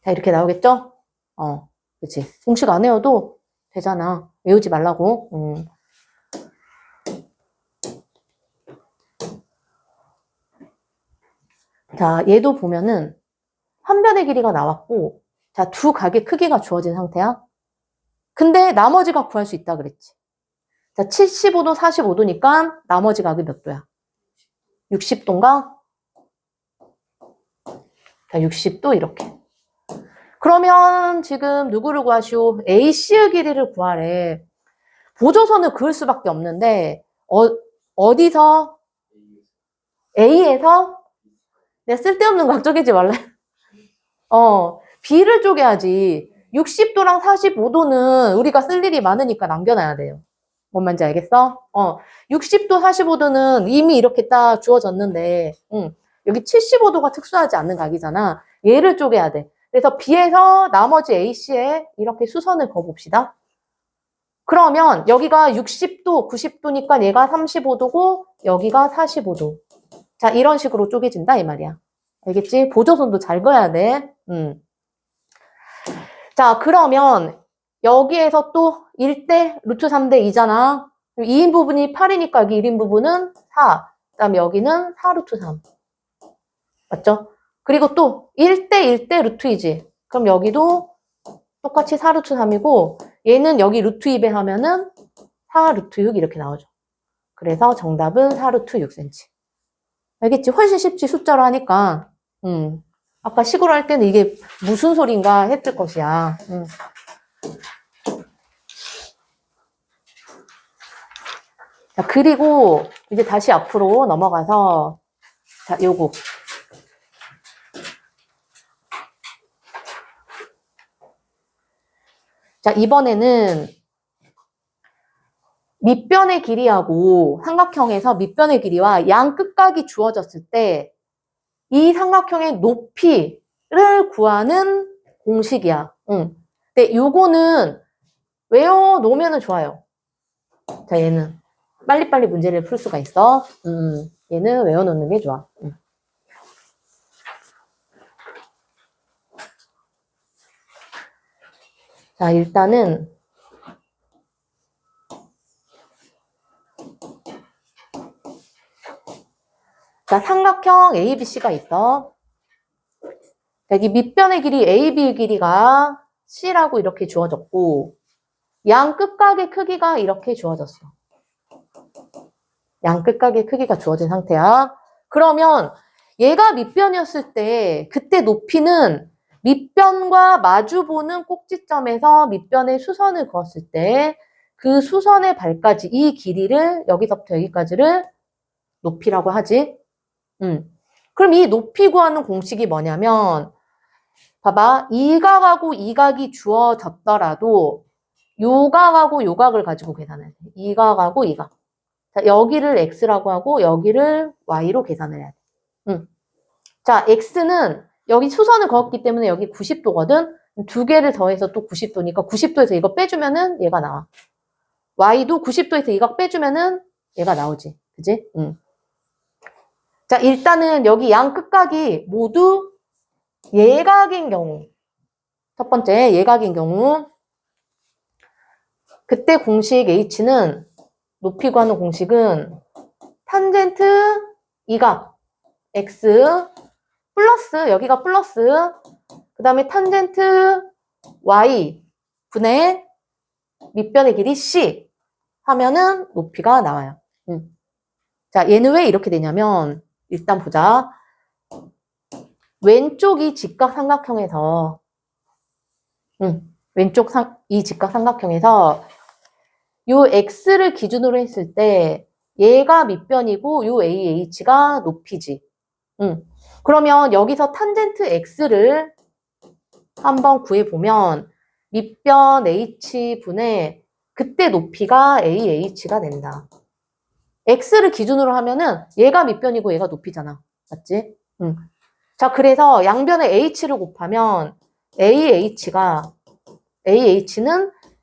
자, 이렇게 나오겠죠? 그치. 공식 안 외워도 되잖아. 외우지 말라고. 자, 얘도 보면은 한 변의 길이가 나왔고, 자, 두 각의 크기가 주어진 상태야. 근데 나머지가 구할 수 있다 그랬지. 자, 75도, 45도니까 나머지 각이 몇 도야? 60도인가? 자, 60도 이렇게. 그러면 지금 누구를 구하시오? AC의 길이를 구하래. 보조선을 그을 수밖에 없는데 어디서? A에서? 내가 쓸데없는 각 쪼개지 말래. B를 쪼개야지. 60도랑 45도는 우리가 쓸 일이 많으니까 남겨놔야 돼요. 뭔 말인지 알겠어? 60도, 45도는 이미 이렇게 딱 주어졌는데, 여기 75도가 특수하지 않는 각이잖아. 얘를 쪼개야 돼. 그래서 B에서 나머지 AC에 이렇게 수선을 그어봅시다. 그러면 여기가 60도, 90도니까 얘가 35도고 여기가 45도. 자, 이런 식으로 쪼개진다 이 말이야. 알겠지? 보조선도 잘 그어야 돼. 자, 그러면 여기에서 또 1대 루트 3대 2잖아. 2인 부분이 8이니까 여기 1인 부분은 4. 그 다음에 여기는 4루트 3. 맞죠? 그리고 또 1대 1대 루트 2지. 그럼 여기도 똑같이 4루트 3이고 얘는 여기 루트 2배 하면은 4루트 6 이렇게 나오죠. 그래서 정답은 4루트 6cm. 알겠지? 훨씬 쉽지 숫자로 하니까. 아까 식으로 할 때는 이게 무슨 소린가 했을 것이야. 자, 그리고 이제 다시 앞으로 넘어가서 자, 요거. 자, 이번에는 밑변의 길이하고 삼각형에서 밑변의 길이와 양 끝각이 주어졌을 때 이 삼각형의 높이를 구하는 공식이야. 근데 요거는 외워놓으면 좋아요. 자, 얘는 빨리빨리 문제를 풀 수가 있어. 얘는 외워놓는 게 좋아. 자, 일단은 자, 삼각형 ABC가 있어. 여기 밑변의 길이 AB의 길이가 C라고 이렇게 주어졌고 양 끝각의 크기가 이렇게 주어졌어. 양 끝각의 크기가 주어진 상태야. 그러면 얘가 밑변이었을 때 그때 높이는 밑변과 마주보는 꼭지점에서 밑변의 수선을 그었을 때 그 수선의 발까지 이 길이를 여기서부터 여기까지를 높이라고 하지. 그럼 이 높이 구하는 공식이 뭐냐면 봐봐. 이 각하고 이 각이 주어졌더라도 요 각하고 요 각을 가지고 계산해야 돼. 이 각하고 이 각. 자, 여기를 x라고 하고 여기를 y로 계산을 해야 돼. 자, x는 여기 수선을 그었기 때문에 여기 90도거든. 두 개를 더해서 또 90도니까 90도에서 이거 빼주면은 얘가 나와. y도 90도에서 이 각 빼주면은 얘가 나오지. 그지? 자, 일단은 여기 양 끝각이 모두 예각인 경우. 첫 번째, 예각인 경우. 그때 공식 h는, 높이 구하는 공식은 탄젠트 이각 x 플러스, 여기가 플러스, 그 다음에 탄젠트 y 분의 밑변의 길이 c 하면은 높이가 나와요. 자, 얘는 왜 이렇게 되냐면, 일단 보자. 왼쪽이 직각삼각형에서, 왼쪽 이 직각삼각형에서 요 x를 기준으로 했을 때 얘가 밑변이고 요 AH가 높이지. 그러면 여기서 탄젠트 x를 한번 구해보면 밑변 h분의 그때 높이가 AH가 된다. x를 기준으로 하면은 얘가 밑변이고 얘가 높이잖아. 맞지? 자, 그래서 양변에 h를 곱하면 AH는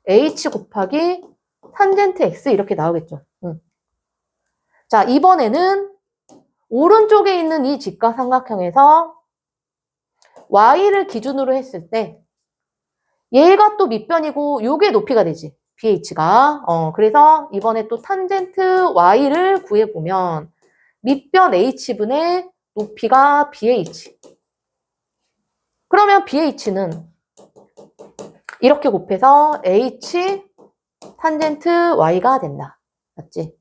h 곱하기 탄젠트 x 이렇게 나오겠죠. 자, 이번에는 오른쪽에 있는 이 직각삼각형에서 y를 기준으로 했을 때 얘가 또 밑변이고 요게 높이가 되지. bh가. 그래서 이번에 또 탄젠트 y를 구해보면 밑변 h분의 높이가 bh. 그러면 bh는 이렇게 곱해서 h 탄젠트 y가 된다. 맞지?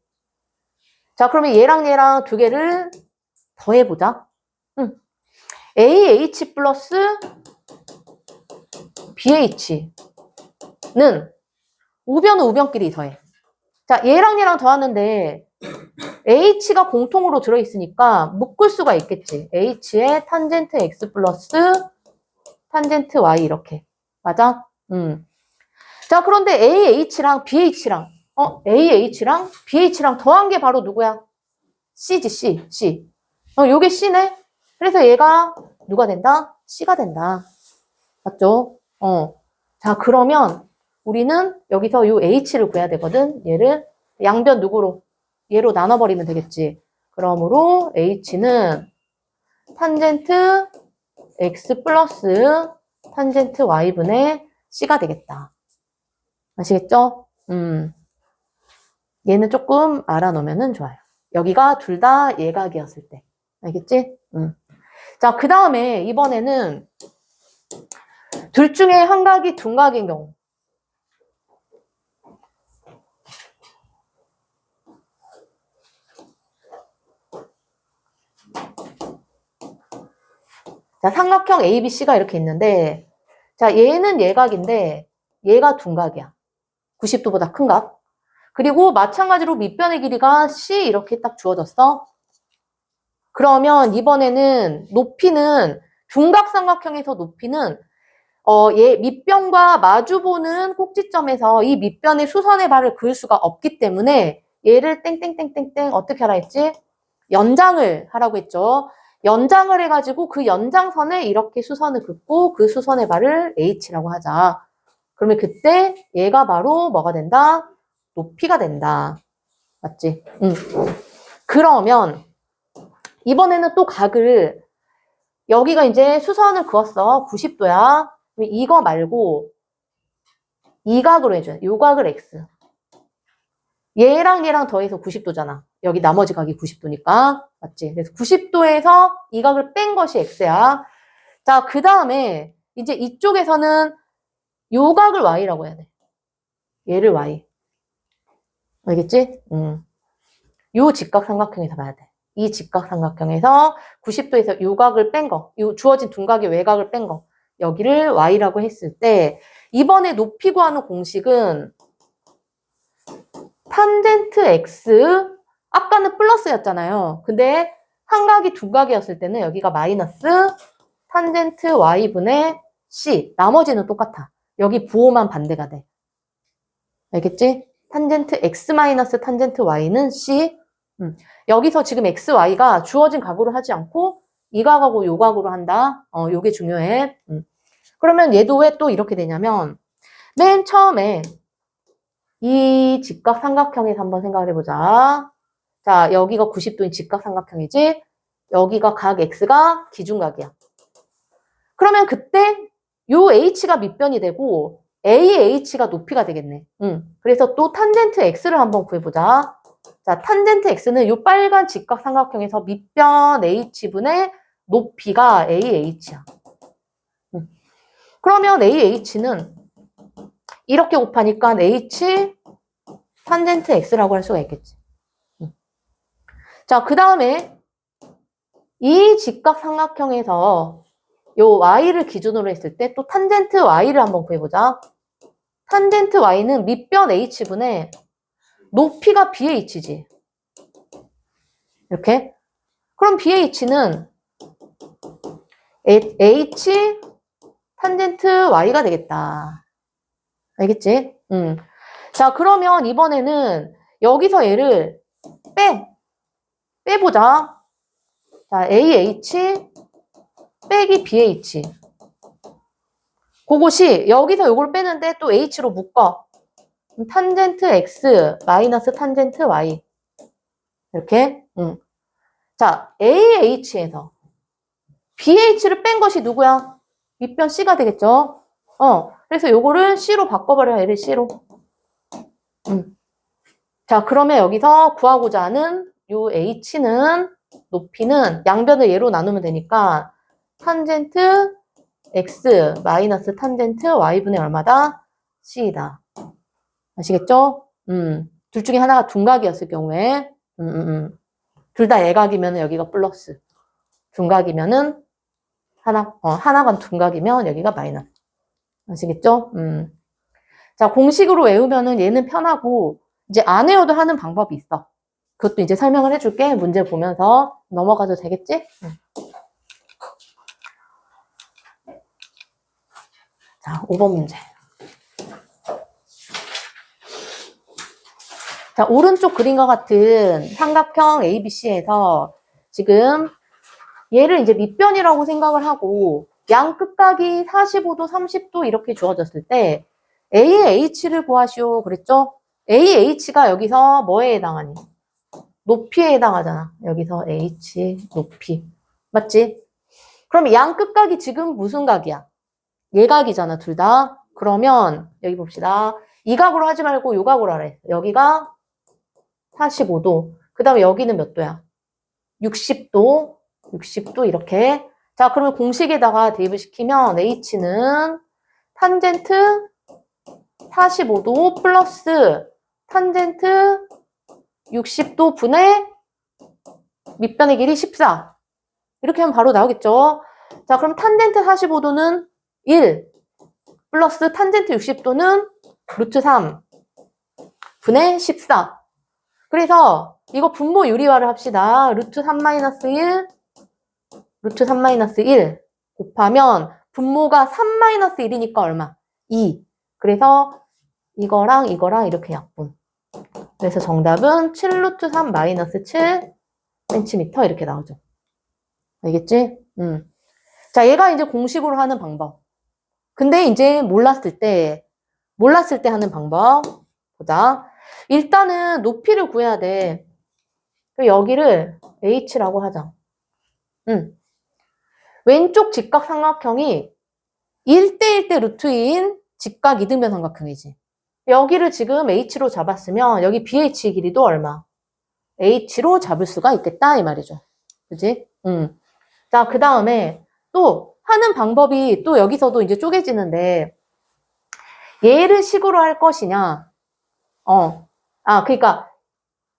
자, 그러면 얘랑 두 개를 더해보자. AH 플러스 BH는 우변은 우변끼리 더해. 자, 얘랑 더하는데 H가 공통으로 들어있으니까 묶을 수가 있겠지. H에 탄젠트 X 플러스 탄젠트 Y 이렇게. 맞아? 자, 그런데 AH랑 BH랑 BH랑 더한 게 바로 누구야? C지, C. 요게 C네? 그래서 얘가 누가 된다? C가 된다. 맞죠? 자, 그러면 우리는 여기서 요 H를 구해야 되거든. 얘를 양변 누구로? 얘로 나눠버리면 되겠지. 그러므로 H는 탄젠트 X 플러스 탄젠트 Y분의 C가 되겠다. 아시겠죠? 얘는 조금 알아놓으면 좋아요. 여기가 둘 다 예각이었을 때. 알겠지? 자, 그 다음에 이번에는 둘 중에 한 각이 둔각인 경우. 자, 삼각형 ABC가 이렇게 있는데, 자, 얘는 예각인데, 얘가 둔각이야. 90도보다 큰 각. 그리고 마찬가지로 밑변의 길이가 C 이렇게 딱 주어졌어. 그러면 이번에는 높이는, 둔각삼각형에서 높이는, 얘 밑변과 마주보는 꼭지점에서 이 밑변의 수선의 발을 그을 수가 없기 때문에 얘를 땡땡땡땡땡 어떻게 하라 했지? 연장을 하라고 했죠. 연장을 해가지고 그 연장선에 이렇게 수선을 긋고 그 수선의 발을 H라고 하자. 그러면 그때 얘가 바로 뭐가 된다? 높이가 된다. 맞지? 그러면 이번에는 또 각을 여기가 이제 수선을 그었어. 90도야. 이거 말고 이 각으로 해줘요. 요 각을 X. 얘랑 더해서 90도잖아. 여기 나머지 각이 90도니까. 맞지? 그래서 90도에서 이 각을 뺀 것이 X야. 자, 그 다음에 이제 이쪽에서는 요 각을 Y라고 해야 돼. 얘를 Y. 알겠지? 요 직각삼각형에서 봐야 돼. 이 직각삼각형에서 90도에서 요 각을 뺀 거, 요 주어진 둔각의 외곽을 뺀 거, 여기를 Y라고 했을 때 이번에 높이 구하는 공식은 탄젠트 X, 아까는 플러스였잖아요. 근데 한 각이 두 각이었을 때는 여기가 마이너스 탄젠트 y분의 c. 나머지는 똑같아. 여기 부호만 반대가 돼. 알겠지? 탄젠트 x 마이너스 탄젠트 y는 c. 여기서 지금 x, y가 주어진 각으로 하지 않고 이 각하고 요 각으로 한다. 요게 중요해. 그러면 얘도 왜 또 이렇게 되냐면 맨 처음에 이 직각삼각형에서 한번 생각을 해보자. 자, 여기가 90도인 직각삼각형이지. 여기가 각 x가 기준각이야. 그러면 그때 요 h가 밑변이 되고 AH가 높이가 되겠네. 그래서 또 탄젠트 x를 한번 구해보자. 자, 탄젠트 x는 요 빨간 직각삼각형에서 밑변 h분의 높이가 AH야. 그러면 AH는 이렇게 곱하니까 H 탄젠트 x라고 할 수가 있겠지. 자, 그 다음에 이 직각삼각형에서 요 y를 기준으로 했을 때 또 탄젠트 y를 한번 구해보자. 탄젠트 y는 밑변 h분의 높이가 BH지. 이렇게. 그럼 BH는 H 탄젠트 y가 되겠다. 알겠지? 자, 그러면 이번에는 여기서 얘를 빼보자. 자, AH 빼기 BH. 그것이 여기서 요걸 빼는데 또 H로 묶어. 탄젠트 X 마이너스 탄젠트 Y. 이렇게. 자, AH에서 BH를 뺀 것이 누구야? 밑변 C가 되겠죠? 그래서 요거를 C로 바꿔버려. 얘를 C로. 자, 그러면 여기서 구하고자 하는 요 H는 높이는 양변을 얘로 나누면 되니까 탄젠트 X 마이너스 탄젠트 Y분의 얼마다? C이다. 아시겠죠? 둘 중에 하나가 둔각이었을 경우에 둘 다 예각이면 여기가 플러스. 둔각이면은 하나가 둔각이면 여기가 마이너스. 아시겠죠? 자, 공식으로 외우면은 얘는 편하고 이제 안 외워도 하는 방법이 있어. 그것도 이제 설명을 해줄게. 문제 보면서 넘어가도 되겠지? 자, 5번 문제. 자, 오른쪽 그림과 같은 삼각형 ABC에서 지금 얘를 이제 밑변이라고 생각을 하고 양 끝각이 45도, 30도 이렇게 주어졌을 때 AH를 구하시오. 그랬죠? AH가 여기서 뭐에 해당하니? 높이에 해당하잖아. 여기서 H, 높이. 맞지? 그럼 양 끝각이 지금 무슨 각이야? 예각이잖아, 둘 다. 그러면 여기 봅시다. 이 각으로 하지 말고 요 각으로 하래. 여기가 45도. 그 다음에 여기는 몇 도야? 60도. 60도 이렇게. 자, 그러면 공식에다가 대입을 시키면 H는 탄젠트 45도 플러스 탄젠트 60도 분의 밑변의 길이 14. 이렇게 하면 바로 나오겠죠. 자, 그럼 탄젠트 45도는 1 플러스 탄젠트 60도는 루트 3 분의 14. 그래서 이거 분모 유리화를 합시다. 루트 3-1 루트 3-1 곱하면 분모가 3-1이니까 얼마? 2. 그래서 이거랑 이거랑 이렇게 약분. 그래서 정답은 7 루트 3 마이너스 7 cm 이렇게 나오죠. 알겠지? 자, 얘가 이제 공식으로 하는 방법. 근데 이제 몰랐을 때 하는 방법 보자. 일단은 높이를 구해야 돼. 여기를 H라고 하자. 왼쪽 직각삼각형이 1대1대 루트인 직각 이등변 삼각형이지. 여기를 지금 H로 잡았으면 여기 BH의 길이도 얼마? H로 잡을 수가 있겠다 이 말이죠. 그지? 자, 그 다음에 또 하는 방법이 또 여기서도 이제 쪼개지는데 얘를 식으로 할 것이냐? 그러니까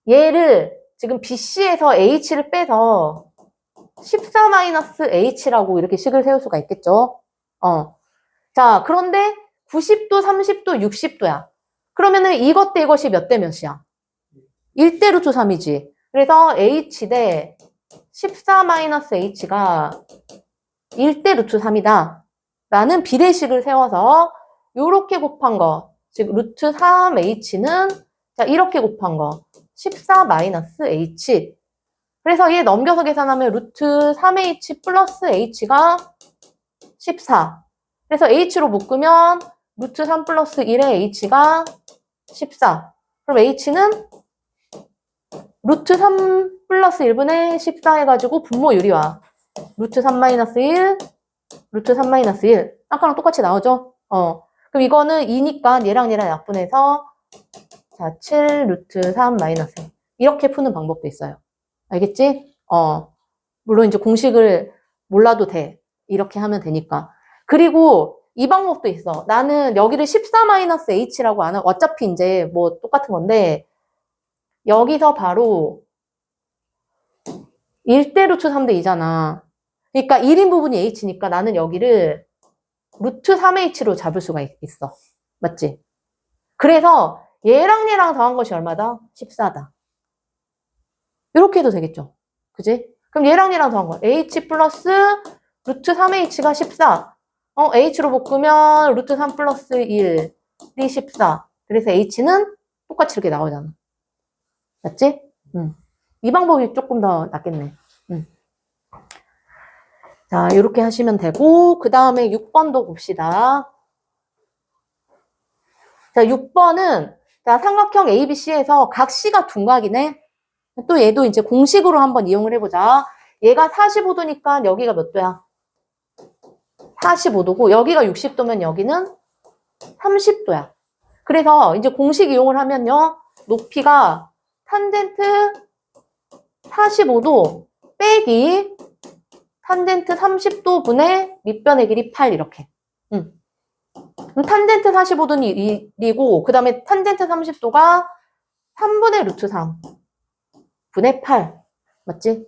얘를 지금 BC에서 H를 빼서 14-H라고 이렇게 식을 세울 수가 있겠죠. 자, 그런데 90도, 30도, 60도야. 그러면은 이것 대 이것이 몇 대 몇이야? 1대 루트 3이지. 그래서 H 대 14-H가 1대 루트 3이다. 라는 비례식을 세워서 요렇게 곱한 거, 즉 루트 3h는 자 이렇게 곱한 거 14-h. 그래서 얘 넘겨서 계산하면 루트 3h 플러스 h가 14. 그래서 h로 묶으면 루트 3 플러스 1의 h가 14. 그럼 h는 루트 3 플러스 1분의 14 해가지고 분모 유리화. 루트 3 마이너스 1, 루트 3 마이너스 1. 아까랑 똑같이 나오죠? 그럼 이거는 2니까 얘랑 약분해서 자, 7 루트 3 마이너스 1. 이렇게 푸는 방법도 있어요. 알겠지? 물론 이제 공식을 몰라도 돼. 이렇게 하면 되니까. 그리고 이 방법도 있어. 나는 여기를 14-h라고 안 하고 어차피 이제 뭐 똑같은 건데 여기서 바로 1대 루트 3대 2잖아. 그러니까 1인 부분이 h니까 나는 여기를 루트 3h로 잡을 수가 있어. 맞지? 그래서 얘랑 더한 것이 얼마다? 14다. 이렇게 해도 되겠죠? 그지? 그럼 얘랑 더한 거 h 플러스 루트 3h가 14. h로 묶으면 루트 3 플러스 1이 14. 그래서 h는 똑같이 이렇게 나오잖아. 맞지? 이 방법이 조금 더 낫겠네. 자, 이렇게 하시면 되고, 그 다음에 6번도 봅시다. 자, 6번은, 자, 삼각형 ABC에서 각 C가 둔각이네. 또 얘도 이제 공식으로 한번 이용을 해보자. 얘가 45도니까 여기가 몇 도야? 45도고, 여기가 60도면 여기는 30도야. 그래서 이제 공식 이용을 하면요. 높이가 탄젠트 45도 빼기 탄젠트 30도 분의 밑변의 길이 8 이렇게. 탄젠트 45도는 1이고 그 다음에 탄젠트 30도가 3분의 루트 3 분의 8. 맞지?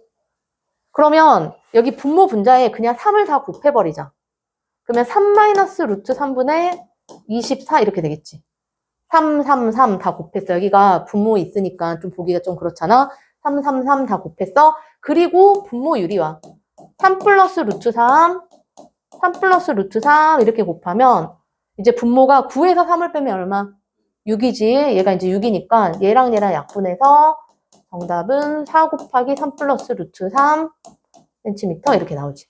그러면 여기 분모 분자에 그냥 3을 다 곱해버리자. 그러면 3 마이너스 루트 3분의 24 이렇게 되겠지. 3, 3, 3 다 곱했어. 여기가 분모 있으니까 좀 보기가 좀 그렇잖아. 3, 3, 3 다 곱했어. 그리고 분모 유리화. 3 플러스 루트 3, 3 플러스 루트 3 이렇게 곱하면 이제 분모가 9에서 3을 빼면 얼마? 6이지. 얘가 이제 6이니까 얘랑 약분해서 정답은 4 곱하기 3 플러스 루트 3 cm 이렇게 나오지.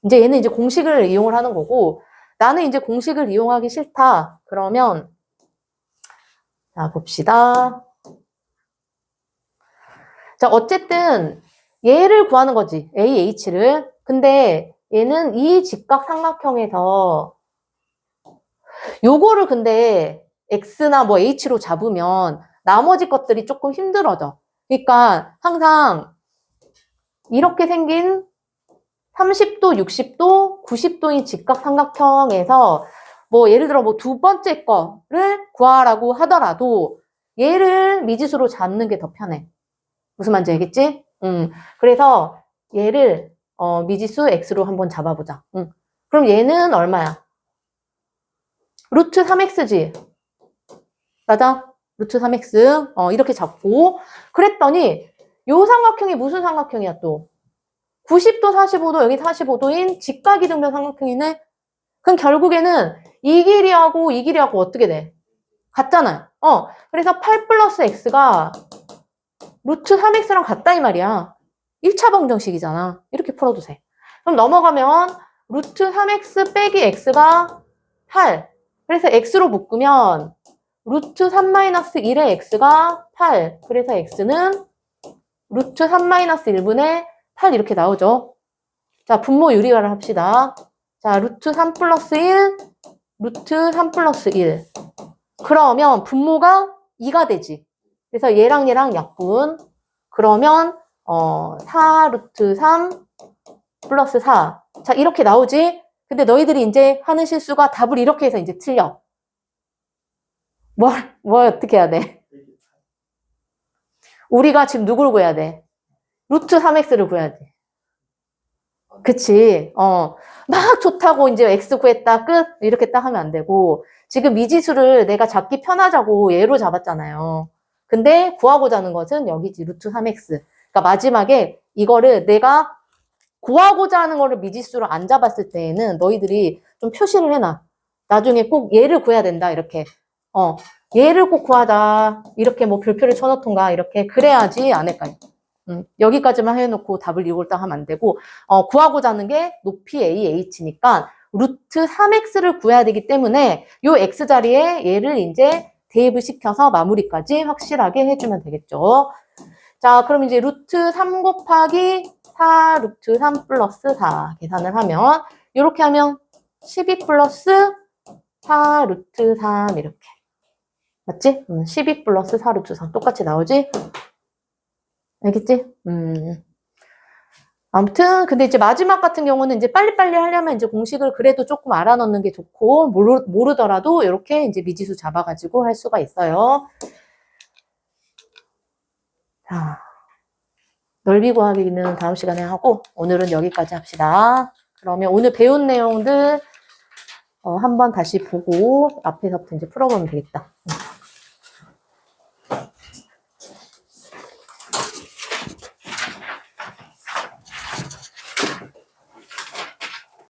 이제 얘는 이제 공식을 이용을 하는 거고 나는 이제 공식을 이용하기 싫다. 그러면 자, 봅시다. 자, 어쨌든 얘를 구하는 거지. AH를. 근데 얘는 이 직각 삼각형에서 요거를 근데 X나 뭐 H로 잡으면 나머지 것들이 조금 힘들어져. 그러니까 항상 이렇게 생긴 30도, 60도, 90도인 직각 삼각형에서 뭐 예를 들어 뭐 두 번째 거를 구하라고 하더라도 얘를 미지수로 잡는 게 더 편해. 무슨 말인지 알겠지? 그래서 얘를 미지수 x로 한번 잡아보자. 그럼 얘는 얼마야? 루트 3x지. 맞아? 루트 3x. 이렇게 잡고 그랬더니 요 삼각형이 무슨 삼각형이야 또? 90도, 45도, 여기 45도인 직각이등변 삼각형이네? 그럼 결국에는 이 길이하고 이 길이하고 어떻게 돼? 같잖아요. 그래서 8 플러스 x가 루트 3x랑 같다 이 말이야. 1차 방정식이잖아. 이렇게 풀어도 돼. 그럼 넘어가면 루트 3x 빼기 x가 8. 그래서 x로 묶으면 루트 3 마이너스 1의 x가 8. 그래서 x는 루트 3 마이너스 1분의 8 이렇게 나오죠. 자, 분모 유리화를 합시다. 자, 루트 3 플러스 1, 루트 3 플러스 1. 그러면 분모가 2가 되지. 그래서 얘랑 약분. 그러면 4 루트 3 플러스 4. 자, 이렇게 나오지? 근데 너희들이 이제 하는 실수가 답을 이렇게 해서 이제 틀려. 뭘 어떻게 해야 돼? 우리가 지금 누구를 구해야 돼? 루트 3x를 구해야 돼. 그치? 막 좋다고 이제 x 구했다, 끝! 이렇게 딱 하면 안 되고, 지금 미지수를 내가 잡기 편하자고 얘로 잡았잖아요. 근데 구하고자 하는 것은 여기지, 루트 3x. 그러니까 마지막에 이거를 내가 구하고자 하는 거를 미지수로 안 잡았을 때에는 너희들이 좀 표시를 해놔. 나중에 꼭 얘를 구해야 된다, 이렇게. 얘를 꼭 구하자. 이렇게 뭐 별표를 쳐놓던가, 이렇게. 그래야지 안 헷갈려. 여기까지만 해놓고 답을 이걸 딱 하면 안 되고, 구하고자 하는 게 높이 a, h니까 루트 3x를 구해야 되기 때문에 요 x 자리에 얘를 이제 대입을 시켜서 마무리까지 확실하게 해주면 되겠죠. 자, 그럼 이제 루트 3 곱하기 4 루트 3 플러스 4 계산을 하면 이렇게 하면 12 플러스 4 루트 3 이렇게. 맞지? 12 플러스 4 루트 3 똑같이 나오지? 알겠지? 아무튼 근데 이제 마지막 같은 경우는 이제 빨리빨리 하려면 이제 공식을 그래도 조금 알아놓는 게 좋고 모르더라도 이렇게 이제 미지수 잡아가지고 할 수가 있어요. 자, 넓이 구하기는 다음 시간에 하고 오늘은 여기까지 합시다. 그러면 오늘 배운 내용들 한번 다시 보고 앞에서부터 이제 풀어보면 되겠다.